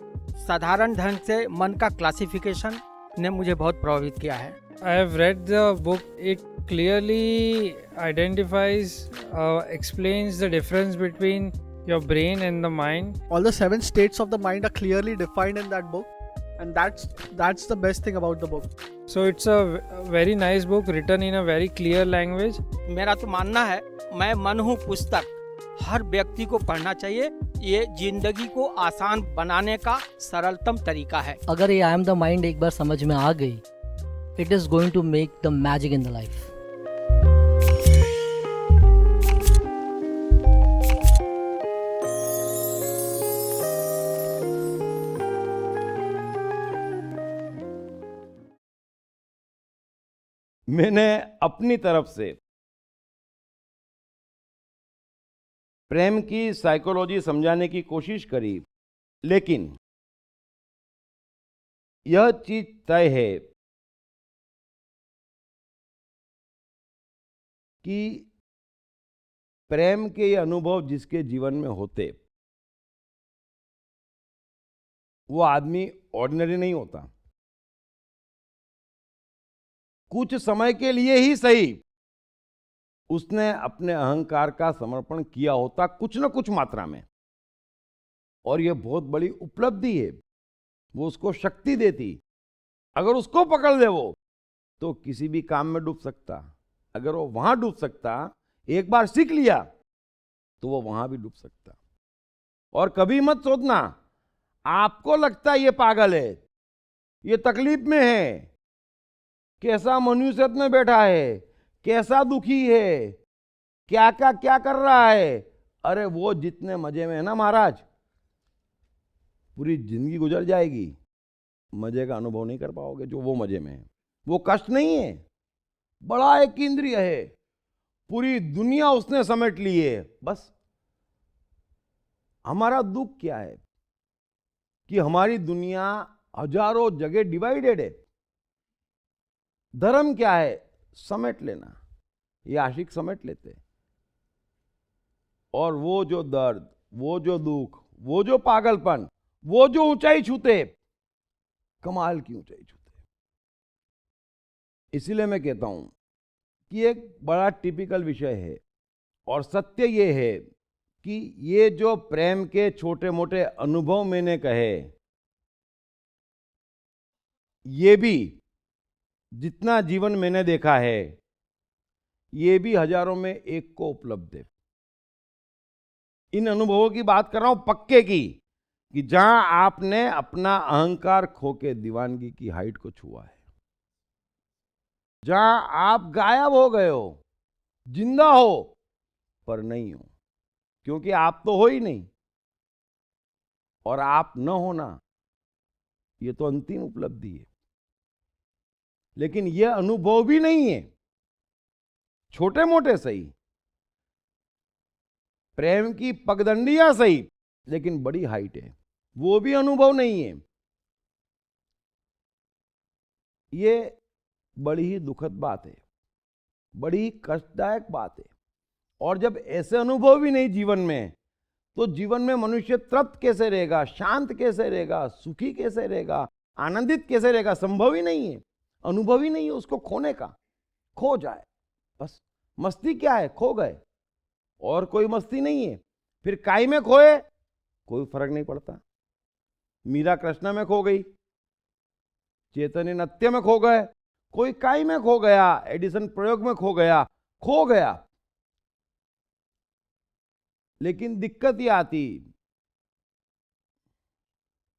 साधारण ढंग से मन का क्लासिफिकेशन ने मुझे बहुत प्रभावित किया है। I have read the book. It clearly identifies, explains the difference between your brain and the mind. All the 7 states of the mind are clearly defined in that book and that's the best thing about the book. So it's a very nice book written in a very clear language. मेरा तो मानना है, मैं मन हूँ पुस्तक, हर व्यक्ति को पढ़ना चाहिए। ये जिंदगी को आसान बनाने का सरलतम तरीका है। अगर ये आई एम द माइंड एक बार समझ में आ गई, it is going to make the magic in the life. मैंने अपनी तरफ से प्रेम की साइकोलॉजी समझाने की कोशिश करी, लेकिन यह चीज तय है कि प्रेम के ये अनुभव जिसके जीवन में होते, वो आदमी ऑर्डिनरी नहीं होता। कुछ समय के लिए ही सही उसने अपने अहंकार का समर्पण किया होता, कुछ न कुछ मात्रा में, और यह बहुत बड़ी उपलब्धि है। वो उसको शक्ति देती। अगर उसको पकड़ ले वो, तो किसी भी काम में डूब सकता। अगर वो वहां डूब सकता, एक बार सीख लिया, तो वो वहां भी डूब सकता। और कभी मत सोचना आपको लगता है ये पागल है, ये तकलीफ में है, कैसा मनुष्यत में बैठा है, कैसा दुखी है, क्या कर रहा है। अरे वो जितने मजे में है ना महाराज, पूरी जिंदगी गुजर जाएगी, मजे का अनुभव नहीं कर पाओगे जो वो मजे में है। वो कष्ट नहीं है, बड़ा एक इंद्रिय है, पूरी दुनिया उसने समेट ली है। बस हमारा दुख क्या है कि हमारी दुनिया हजारों जगह डिवाइडेड है। धर्म क्या है? समेट लेना। ये आशिक समेट लेते, और वो जो दर्द, वो जो दुख, वो जो पागलपन, वो जो ऊंचाई छूते, कमाल की ऊंचाई छूते। इसीलिए मैं कहता हूं कि एक बड़ा टिपिकल विषय है, और सत्य ये है कि ये जो प्रेम के छोटे मोटे अनुभव मैंने कहे, ये भी जितना जीवन मैंने देखा है, ये भी हजारों में एक को उपलब्ध है। इन अनुभवों की बात कर रहा हूं पक्के की, कि जहां आपने अपना अहंकार खो के दीवानगी की हाइट को छुआ है, जहां आप गायब हो गए हो, जिंदा हो पर नहीं हो, क्योंकि आप तो हो ही नहीं, और आप न होना ये तो अंतिम उपलब्धि है। लेकिन यह अनुभव भी नहीं है, छोटे मोटे सही, प्रेम की पगडंडियां सही, लेकिन बड़ी हाइट है, वो भी अनुभव नहीं है। ये बड़ी ही दुखद बात है, बड़ी ही कष्टदायक बात है। और जब ऐसे अनुभव भी नहीं जीवन में, तो जीवन में मनुष्य तृप्त कैसे रहेगा, शांत कैसे रहेगा, सुखी कैसे रहेगा, आनंदित कैसे रहेगा? संभव ही नहीं है, अनुभव ही नहीं है उसको खोने का। खो जाए बस। मस्ती क्या है? खो गए, और कोई मस्ती नहीं है। फिर काय में खोए, कोई फर्क नहीं पड़ता। मीरा कृष्ण में खो गई, चैतन्य नृत्य में खो गए, कोई काई में खो गया, एडिसन प्रयोग में खो गया। लेकिन दिक्कत ये आती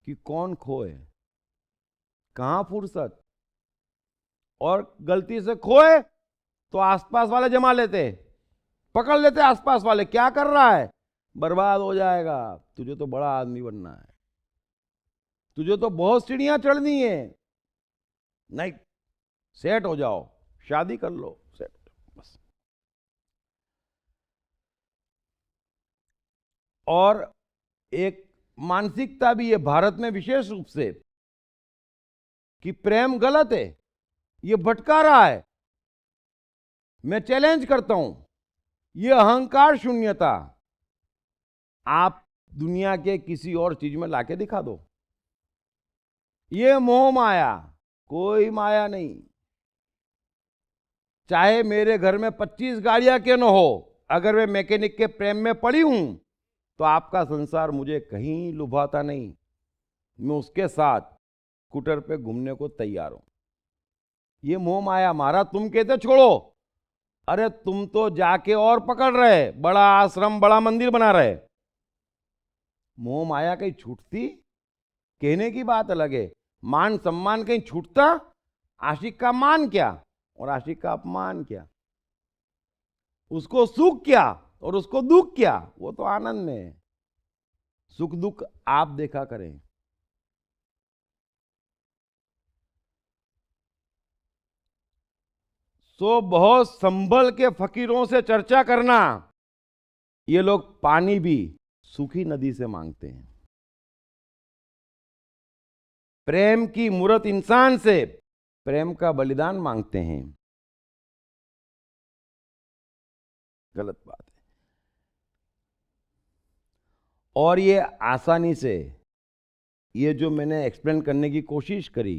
कि कौन खोए, कहां फुर्सत, और गलती से खोए तो आसपास वाले जमा लेते, पकड़ लेते आसपास वाले, क्या कर रहा है, बर्बाद हो जाएगा, तुझे तो बड़ा आदमी बनना है, तुझे तो बहुत सीढ़ियां चढ़नी है, नहीं सेट हो जाओ, शादी कर लो, सेट हो जाओ बस। और एक मानसिकता भी है भारत में विशेष रूप से कि प्रेम गलत है, ये भटका रहा है। मैं चैलेंज करता हूं, ये अहंकार शून्यता आप दुनिया के किसी और चीज में लाके दिखा दो। ये मोह माया, कोई माया नहीं। चाहे मेरे घर में 25 गाड़ियां क्यों न हो, अगर मैं मैकेनिक के प्रेम में पड़ी हूं तो आपका संसार मुझे कहीं लुभाता नहीं, मैं उसके साथ स्कूटर पे घूमने को तैयार हूं। ये मोह माया मारा, तुम कहते छोड़ो, अरे तुम तो जाके और पकड़ रहे, बड़ा आश्रम बड़ा मंदिर बना रहे। मोह माया कहीं छूटती, कहने की बात अलग है, मान सम्मान कहीं छूटता, आशिक का मान क्या और आशिक का अपमान क्या, उसको सुख क्या और उसको दुख क्या, वो तो आनंद में है। सुख दुख आप देखा करें। सो बहुत संभल के फकीरों से चर्चा करना, ये लोग पानी भी सूखी नदी से मांगते हैं। प्रेम की मूर्त इंसान से प्रेम का बलिदान मांगते हैं, गलत बात है। और ये आसानी से, ये जो मैंने एक्सप्लेन करने की कोशिश करी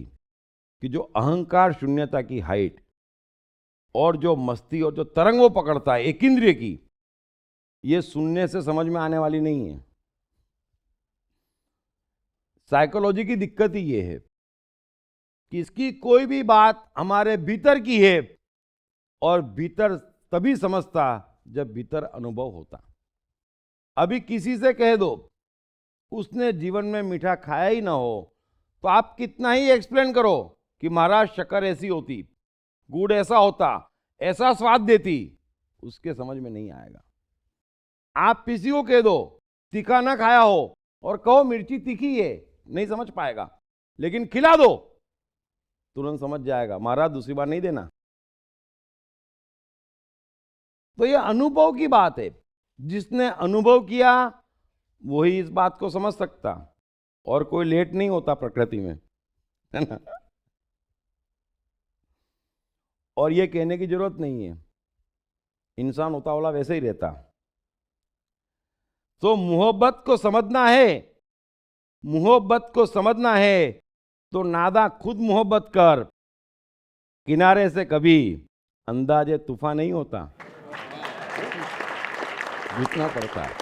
कि जो अहंकार शून्यता की हाइट और जो मस्ती और जो तरंग वो पकड़ता है एक इंद्रिय की, ये सुनने से समझ में आने वाली नहीं है। साइकोलॉजी की दिक्कत ही ये है कि इसकी कोई भी बात हमारे भीतर की है, और भीतर तभी समझता जब भीतर अनुभव होता। अभी किसी से कह दो उसने जीवन में मीठा खाया ही ना हो, तो आप कितना ही एक्सप्लेन करो कि महाराज शक्कर ऐसी होती, गुड़ ऐसा होता, ऐसा स्वाद देती, उसके समझ में नहीं आएगा। आप किसी को कह दो तीखा ना खाया हो और कहो मिर्ची तीखी है, नहीं समझ पाएगा, लेकिन खिला दो तुरंत समझ जाएगा, महाराज दूसरी बार नहीं देना। तो यह अनुभव की बात है, जिसने अनुभव किया वही इस बात को समझ सकता, और कोई लेट नहीं होता प्रकृति में, है ना। और ये कहने की जरूरत नहीं है, इंसान उतावला वैसे ही रहता। तो मोहब्बत को समझना है, मोहब्बत को समझना है तो नादा खुद मोहब्बत कर, किनारे से कभी अंदाजे तूफान नहीं होता, झुकना पड़ता है।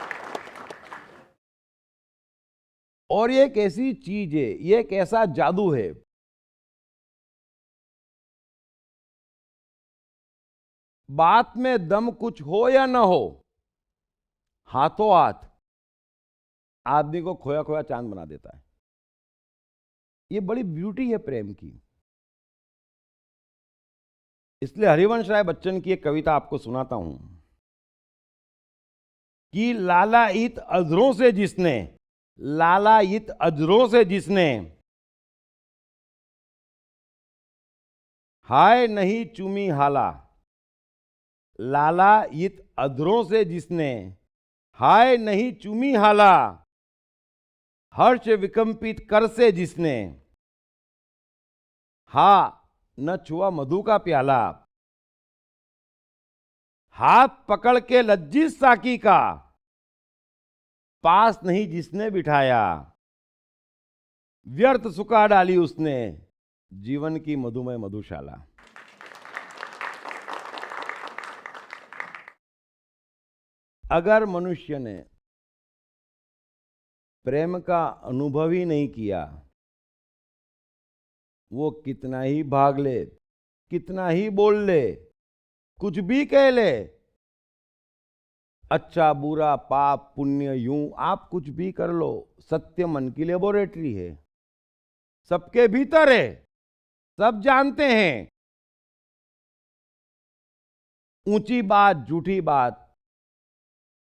और ये एक ऐसी चीज है, ये एक ऐसा जादू है, बात में दम कुछ हो या ना हो, हाथों हाथ आदमी को खोया खोया चांद बना देता है। ये बड़ी ब्यूटी है प्रेम की। इसलिए हरिवंश राय बच्चन की एक कविता आपको सुनाता हूं कि लालायित अजरों से जिसने, लालायित अजरों से जिसने हाय नहीं चूमी हाला, लालायित अधरों से जिसने हाय नहीं चूमी हाला, हर्ष विकंपित कर से जिसने हा न छुआ मधु का प्याला, हाथ पकड़ के लज्जित साकी का पास नहीं जिसने बिठाया, व्यर्थ सुखा डाली उसने जीवन की मधुमय मधुशाला। अगर मनुष्य ने प्रेम का अनुभव ही नहीं किया, वो कितना ही भाग ले, कितना ही बोल ले, कुछ भी कह ले, अच्छा बुरा पाप पुण्य यूं आप कुछ भी कर लो, सत्य मन की लेबोरेटरी है, सबके भीतर है, सब जानते हैं। ऊंची बात झूठी बात,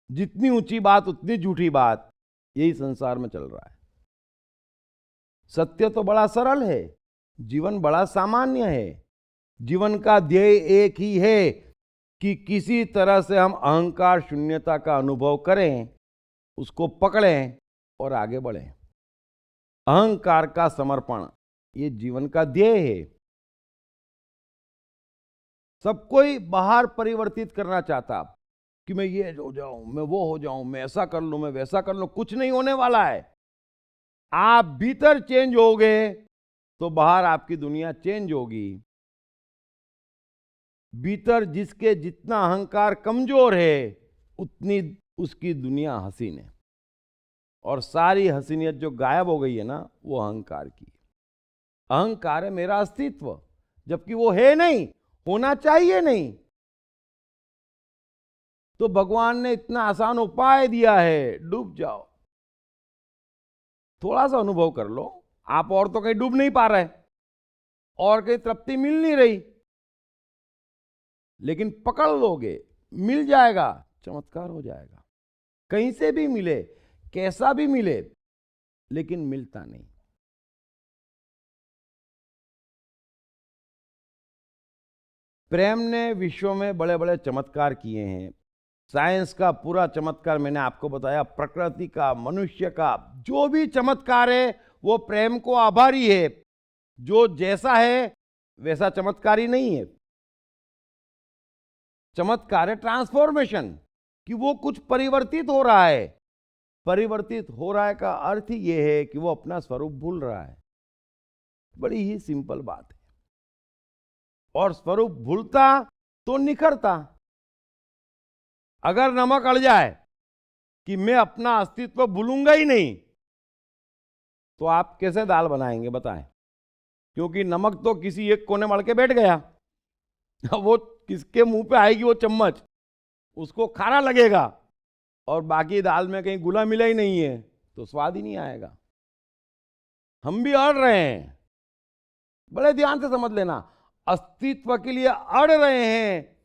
जितनी ऊंची बात उतनी झूठी बात, यही संसार में चल रहा है। सत्य तो बड़ा सरल है, जीवन बड़ा सामान्य है। जीवन का ध्येय एक ही है कि किसी तरह से हम अहंकार शून्यता का अनुभव करें, उसको पकड़ें और आगे बढ़ें। अहंकार का समर्पण, ये जीवन का ध्येय है। सब कोई बाहर परिवर्तित करना चाहता कि मैं ये हो जाऊं, मैं वो हो जाऊं, मैं ऐसा कर लूं, मैं वैसा कर लूं। कुछ नहीं होने वाला है। आप भीतर चेंज होगे तो बाहर आपकी दुनिया चेंज होगी। भीतर जिसके जितना अहंकार कमजोर है उतनी उसकी दुनिया हसीन है, और सारी हसीनियत जो गायब हो गई है ना, वो अहंकार की। अहंकार है मेरा अस्तित्व, जबकि वो है नहीं, होना चाहिए नहीं। तो भगवान ने इतना आसान उपाय दिया है, डूब जाओ। थोड़ा सा अनुभव कर लो, आप और तो कहीं डूब नहीं पा रहे और कहीं तृप्ति मिल नहीं रही, लेकिन पकड़ लोगे, मिल जाएगा, चमत्कार हो जाएगा। कहीं से भी मिले, कैसा भी मिले, लेकिन मिलता नहीं। प्रेम ने विश्व में बड़े बड़े चमत्कार किए हैं। साइंस का पूरा चमत्कार मैंने आपको बताया, प्रकृति का, मनुष्य का, जो भी चमत्कार है वो प्रेम को आभारी है। जो जैसा है वैसा चमत्कारी नहीं है। चमत्कार है ट्रांसफॉर्मेशन, कि वो कुछ परिवर्तित हो रहा है। परिवर्तित हो रहा है का अर्थ ही ये है कि वो अपना स्वरूप भूल रहा है। बड़ी ही सिंपल बात है। और स्वरूप भूलता तो निखरता। अगर नमक अड़ जाए कि मैं अपना अस्तित्व भूलूंगा ही नहीं, तो आप कैसे दाल बनाएंगे बताएं? क्योंकि नमक तो किसी एक कोने मड़ के बैठ गया। वो किसके मुंह पे आएगी वो चम्मच, उसको खारा लगेगा, और बाकी दाल में कहीं गुला मिला ही नहीं है तो स्वाद ही नहीं आएगा। हम भी अड़ रहे हैं, बड़े ध्यान से समझ लेना। अस्तित्व के लिए अड़ रहे हैं,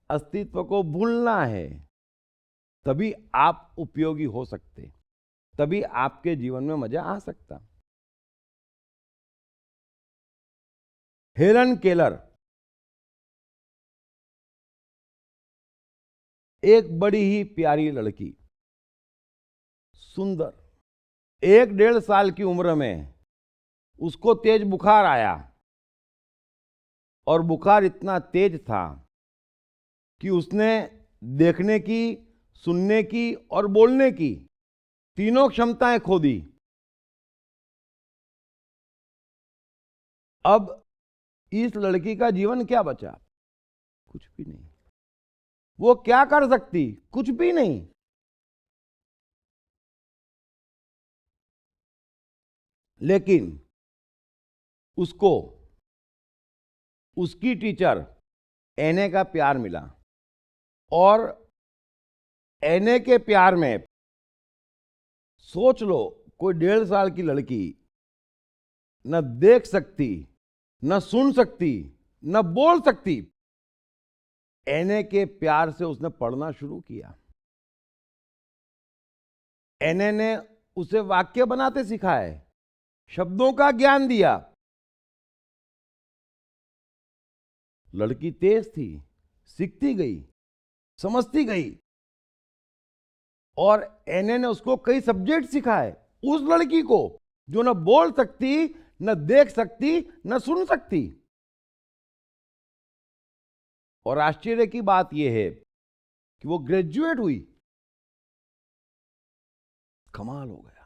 अस्तित्व को भूलना है, तभी आप उपयोगी हो सकते, तभी आपके जीवन में मजा आ सकता। हेलन केलर एक बड़ी ही प्यारी लड़की, सुंदर, 1-1.5 साल की उम्र में उसको तेज बुखार आया, और बुखार इतना तेज था कि उसने देखने की, सुनने की और बोलने की तीनों क्षमताएं खो दी। अब इस लड़की का जीवन क्या बचा? कुछ भी नहीं। वो क्या कर सकती? कुछ भी नहीं। लेकिन उसको उसकी टीचर एने का प्यार मिला, और एने के प्यार में, सोच लो, कोई 1.5 साल की लड़की न देख सकती, न सुन सकती, न बोल सकती, एने के प्यार से उसने पढ़ना शुरू किया। एने ने उसे वाक्य बनाते सिखाए, शब्दों का ज्ञान दिया। लड़की तेज थी, सीखती गई, समझती गई, और एने ने उसको कई सब्जेक्ट सिखाए। उस लड़की को जो न बोल सकती, न देख सकती, न सुन सकती। और आश्चर्य की बात यह है कि वो ग्रेजुएट हुई। कमाल हो गया।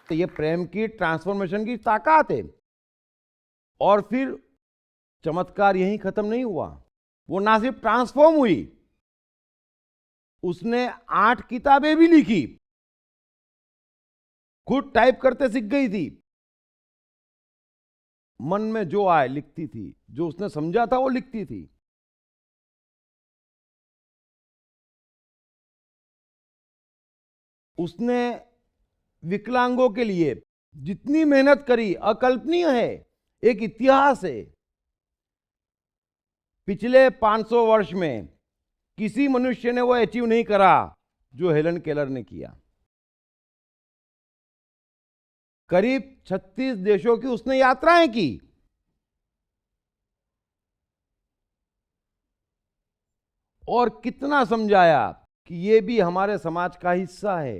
तो ये प्रेम की ट्रांसफॉर्मेशन की ताकत है। और फिर चमत्कार यहीं खत्म नहीं हुआ। वो ना सिर्फ ट्रांसफॉर्म हुई, उसने 8 किताबें भी लिखी, खुद टाइप करते सीख गई थी। मन में जो आए लिखती थी, जो उसने समझा था वो लिखती थी। उसने विकलांगों के लिए जितनी मेहनत करी अकल्पनीय है, एक इतिहास है। पिछले 500 वर्ष में किसी मनुष्य ने वो अचीव नहीं करा जो हेलन केलर ने किया। करीब 36 देशों की उसने यात्राएं की। और कितना समझाया कि ये भी हमारे समाज का हिस्सा है।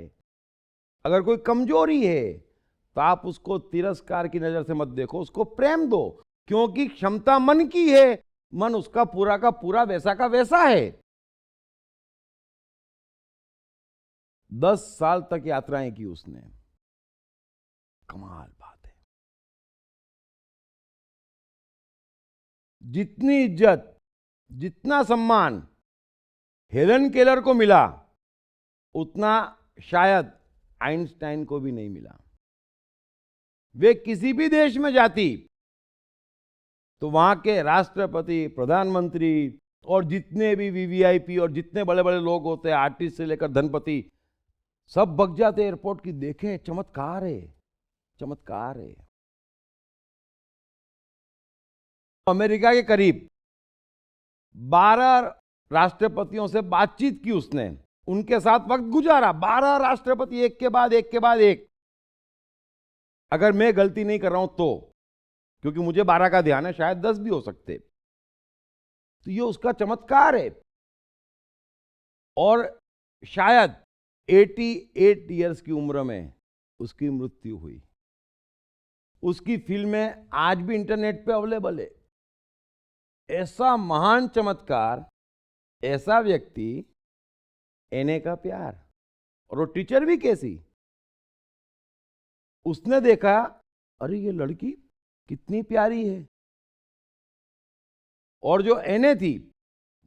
अगर कोई कमजोरी है तो आप उसको तिरस्कार की नजर से मत देखो, उसको प्रेम दो, क्योंकि क्षमता मन की है, मन उसका पूरा का पूरा वैसा का वैसा है। 10 साल तक यात्राएं की उसने। कमाल बात है। जितनी इज्जत, जितना सम्मान हेलन केलर को मिला, उतना शायद आइंस्टाइन को भी नहीं मिला। वे किसी भी देश में जाती तो वहां के राष्ट्रपति, प्रधानमंत्री और जितने भी वीवीआईपी और जितने बड़े बड़े लोग होते हैं, आर्टिस्ट से लेकर धनपति, सब भग जाते एयरपोर्ट की, देखें चमत्कार है, चमत्कार है। अमेरिका के करीब 12 राष्ट्रपतियों से बातचीत की उसने, उनके साथ वक्त गुजारा। 12 राष्ट्रपति एक के बाद एक के बाद एक। अगर मैं गलती नहीं कर रहा हूं तो, क्योंकि मुझे 12 का ध्यान है, शायद 10 भी हो सकते। तो ये उसका चमत्कार है। और शायद 88 इयर्स की उम्र में उसकी मृत्यु हुई। उसकी फिल्में आज भी इंटरनेट पे अवेलेबल है। ऐसा महान चमत्कार, ऐसा व्यक्ति, एने का प्यार। और वो टीचर भी कैसी, उसने देखा अरे ये लड़की कितनी प्यारी है। और जो एने थी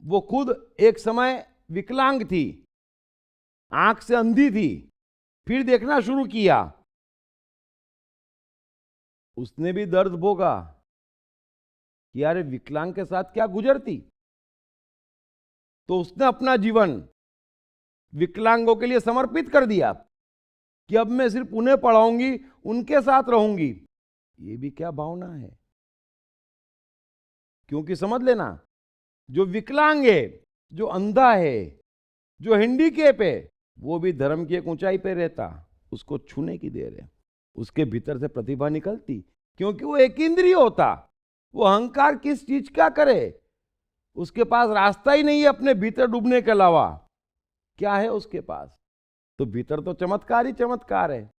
वो खुद एक समय विकलांग थी, आंख से अंधी थी, फिर देखना शुरू किया। उसने भी दर्द भोगा कि यार विकलांग के साथ क्या गुजरती। तो उसने अपना जीवन विकलांगों के लिए समर्पित कर दिया कि अब मैं सिर्फ उन्हें पढ़ाऊंगी, उनके साथ रहूंगी। ये भी क्या भावना है। क्योंकि समझ लेना, जो विकलांग है, जो अंधा है, जो हैंडीकैप है, वो भी धर्म की एक ऊंचाई पे रहता। उसको छूने की देर है। उसके भीतर से प्रतिभा निकलती, क्योंकि वो एक इंद्रिय होता। वो अहंकार किस चीज का करे, उसके पास रास्ता ही नहीं है अपने भीतर डूबने के अलावा। क्या है उसके पास? तो भीतर तो चमत्कार ही चमत्कार है।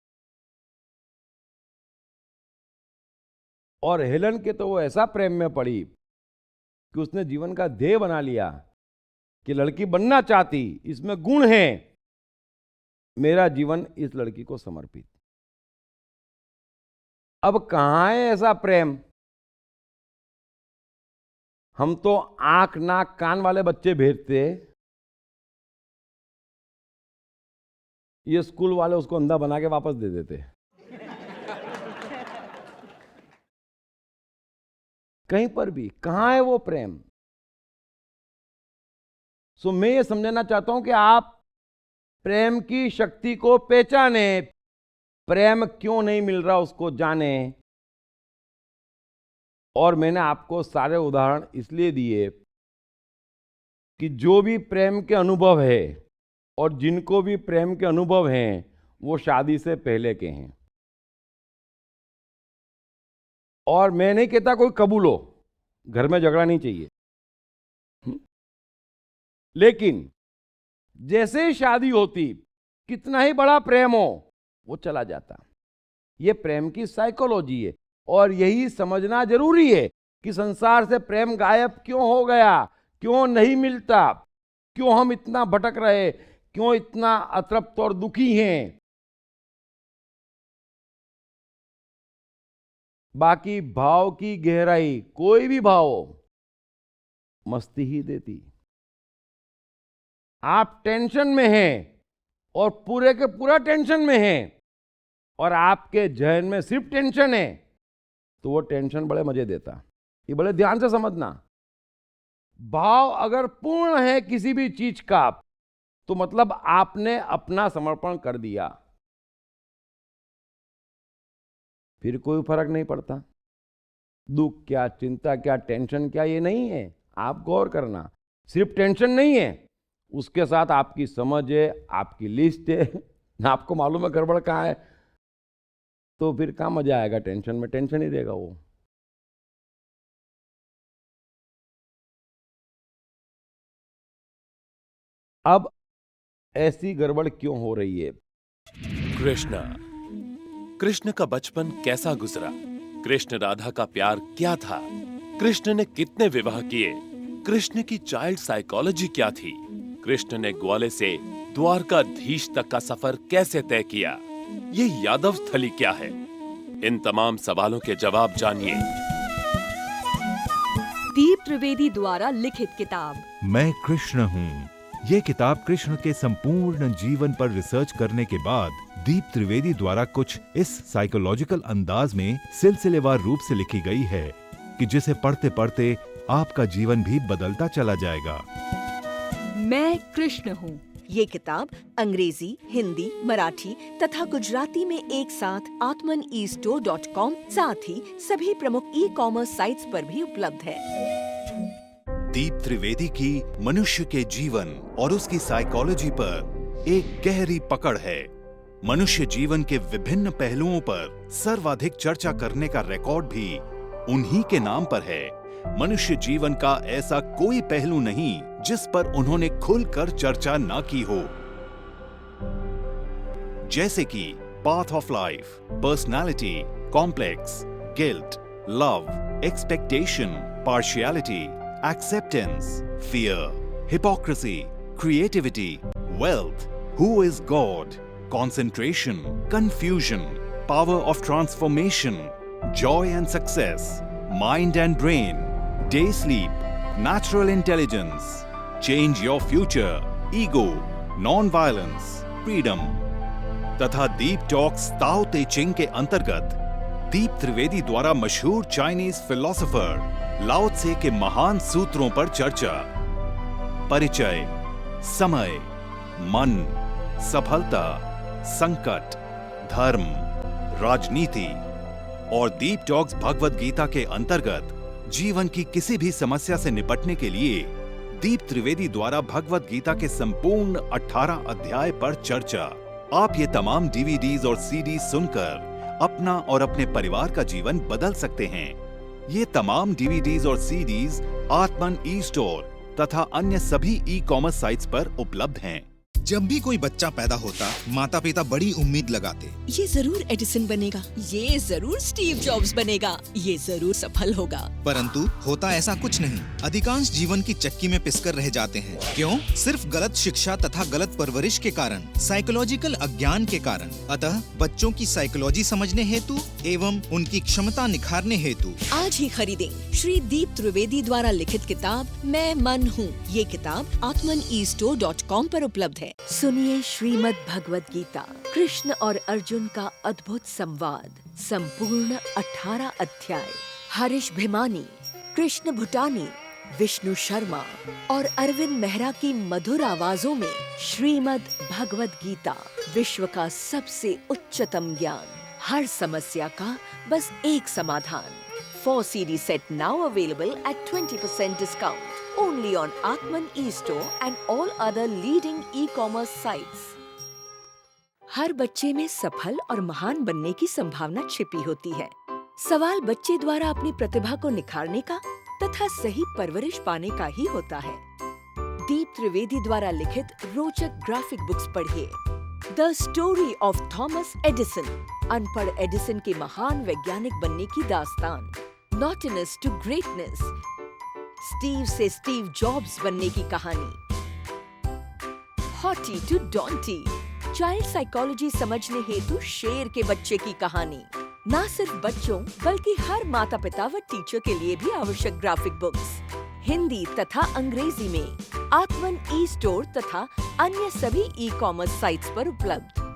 और हेलन के तो वो ऐसा प्रेम में पड़ी कि उसने जीवन का ध्येय बना लिया कि लड़की बनना चाहती, इसमें गुण है, मेरा जीवन इस लड़की को समर्पित। अब कहां है ऐसा प्रेम? हम तो आंख नाक कान वाले बच्चे भेजते, ये स्कूल वाले उसको अंधा बना के वापस दे देते। कहीं पर भी कहां है वो प्रेम? सो मैं ये समझना चाहता हूं कि आप प्रेम की शक्ति को पहचाने, प्रेम क्यों नहीं मिल रहा उसको जाने। और मैंने आपको सारे उदाहरण इसलिए दिए कि जो भी प्रेम के अनुभव है और जिनको भी प्रेम के अनुभव हैं, वो शादी से पहले के हैं। और मैं नहीं कहता कोई कबूलो, घर में झगड़ा नहीं चाहिए, लेकिन जैसे ही शादी होती, कितना ही बड़ा प्रेम हो, वो चला जाता। ये प्रेम की साइकोलॉजी है। और यही समझना जरूरी है कि संसार से प्रेम गायब क्यों हो गया, क्यों नहीं मिलता, क्यों हम इतना भटक रहे, क्यों इतना अतृप्त और दुखी हैं। बाकी भाव की गहराई, कोई भी भाव मस्ती ही देती। आप टेंशन में हैं और पूरे के पूरा टेंशन में हैं, और आपके जहन में सिर्फ टेंशन है, तो वो टेंशन बड़े मजे देता। ये बड़े ध्यान से समझना, भाव अगर पूर्ण है किसी भी चीज का तो मतलब आपने अपना समर्पण कर दिया, फिर कोई फर्क नहीं पड़ता। दुख क्या, चिंता क्या, टेंशन क्या, ये नहीं है। आप गौर करना, सिर्फ टेंशन नहीं है, उसके साथ आपकी समझ है, आपकी लिस्ट है, आपको मालूम है गड़बड़ कहाँ है, तो फिर कहाँ मजा आएगा टेंशन में? टेंशन ही देगा वो। अब ऐसी गड़बड़ क्यों हो रही है? कृष्ण का बचपन कैसा गुजरा? कृष्ण राधा का प्यार क्या था? कृष्ण ने कितने विवाह किए? कृष्ण की चाइल्ड साइकोलॉजी क्या थी? कृष्ण ने ग्वाले से द्वारकाधीश तक का सफर कैसे तय किया? ये यादव स्थली क्या है? इन तमाम सवालों के जवाब जानिए। दीप त्रिवेदी द्वारा लिखित किताब मैं कृष्ण हूँ। ये किताब कृष्ण के संपूर्ण जीवन पर रिसर्च करने के बाद दीप त्रिवेदी द्वारा कुछ इस साइकोलॉजिकल अंदाज में सिलसिलेवार रूप से लिखी गई है कि जिसे पढ़ते पढ़ते आपका जीवन भी बदलता चला जाएगा। मैं कृष्ण हूँ। ये किताब अंग्रेजी, हिंदी, मराठी तथा गुजराती में एक साथ atmanestore.com साथ ही सभी प्रमुख ई-कॉमर्स साइट्स पर भी उपलब्ध है। दीप त्रिवेदी की मनुष्य के जीवन और उसकी साइकोलॉजी पर एक गहरी पकड़ है। मनुष्य जीवन के विभिन्न पहलुओं पर सर्वाधिक चर्चा करने का रिकॉर्ड भी उन्हीं के नाम पर है। मनुष्य जीवन का ऐसा कोई पहलू नहीं जिस पर उन्होंने खुलकर चर्चा ना की हो, जैसे कि path of life, personality, complex, guilt, love, expectation, partiality, acceptance, fear, hypocrisy, creativity, wealth, who is God, concentration, confusion, power of transformation, joy and success, mind and brain, day sleep, natural intelligence, change your future, ego, non-violence, freedom, तथा दीप talks ताओ ते चिंग के अंतर्गत दीप त्रिवेदी द्वारा मशहूर Chinese philosopher लाओ त्से के महान सूत्रों पर चर्चा, परिचय, समय, मन, सफलता, संकट, धर्म, राजनीति और दीप टॉक्स भगवद गीता के अंतर्गत जीवन की किसी भी समस्या से निपटने के लिए दीप त्रिवेदी द्वारा भगवद गीता के संपूर्ण 18 अध्याय पर चर्चा। आप ये तमाम डीवीडीज और सीडीज सुनकर अपना और अपने परिवार का जीवन बदल सकते हैं। ये तमाम डीवीडीज और सीडीज आत्मन ई स्टोर तथा अन्य सभी ई कॉमर्स साइट्स पर उपलब्ध हैं। जब भी कोई बच्चा पैदा होता, माता पिता बड़ी उम्मीद लगाते। ये जरूर एडिसन बनेगा, ये जरूर स्टीव जॉब्स बनेगा, ये जरूर सफल होगा। परंतु होता ऐसा कुछ नहीं। अधिकांश जीवन की चक्की में पिसकर रह जाते हैं। क्यों? सिर्फ गलत शिक्षा तथा गलत परवरिश के कारण, साइकोलॉजिकल अज्ञान के कारण। अतः बच्चों की साइकोलॉजी समझने हेतु एवं उनकी क्षमता निखारने हेतु आज ही खरीदें श्री दीप त्रिवेदी द्वारा लिखित किताब मैं मन हूँ। ये किताब atmanestore.com पर उपलब्ध है। सुनिए श्रीमद् भगवद गीता, कृष्ण और अर्जुन का अद्भुत संवाद, संपूर्ण 18 अध्याय। हरीश भिमानी, कृष्ण भूटानी, विष्णु शर्मा और अरविंद मेहरा की मधुर आवाजों में श्रीमद् भगवद गीता, विश्व का सबसे उच्चतम ज्ञान, हर समस्या का बस एक समाधान। 4 CD set now available at 20% discount. Only on Atman e-store and all other leading e-commerce sites. हर बच्चे में सफल और महान बनने की संभावना छिपी होती है। सवाल बच्चे द्वारा अपनी प्रतिभा को निखारने का तथा सही परवरिश पाने का ही होता है। दीप त्रिवेदी द्वारा लिखित रोचक ग्राफिक बुक्स पढ़िए। The story of Thomas Edison, अनपढ़ एडिसन के महान वैज्ञानिक बनने की दास्तान। नॉटिनेस टू ग्रेटनेस, स्टीव से स्टीव जॉब्स बनने की कहानी। हॉटी टू डॉन्टी, चाइल्ड साइकोलॉजी समझने हेतु शेर के बच्चे की कहानी। न सिर्फ बच्चों बल्कि हर माता पिता व टीचर के लिए भी आवश्यक ग्राफिक बुक्स हिंदी तथा अंग्रेजी में आत्मन ई स्टोर तथा अन्य सभी ई कॉमर्स साइट्स पर उपलब्ध।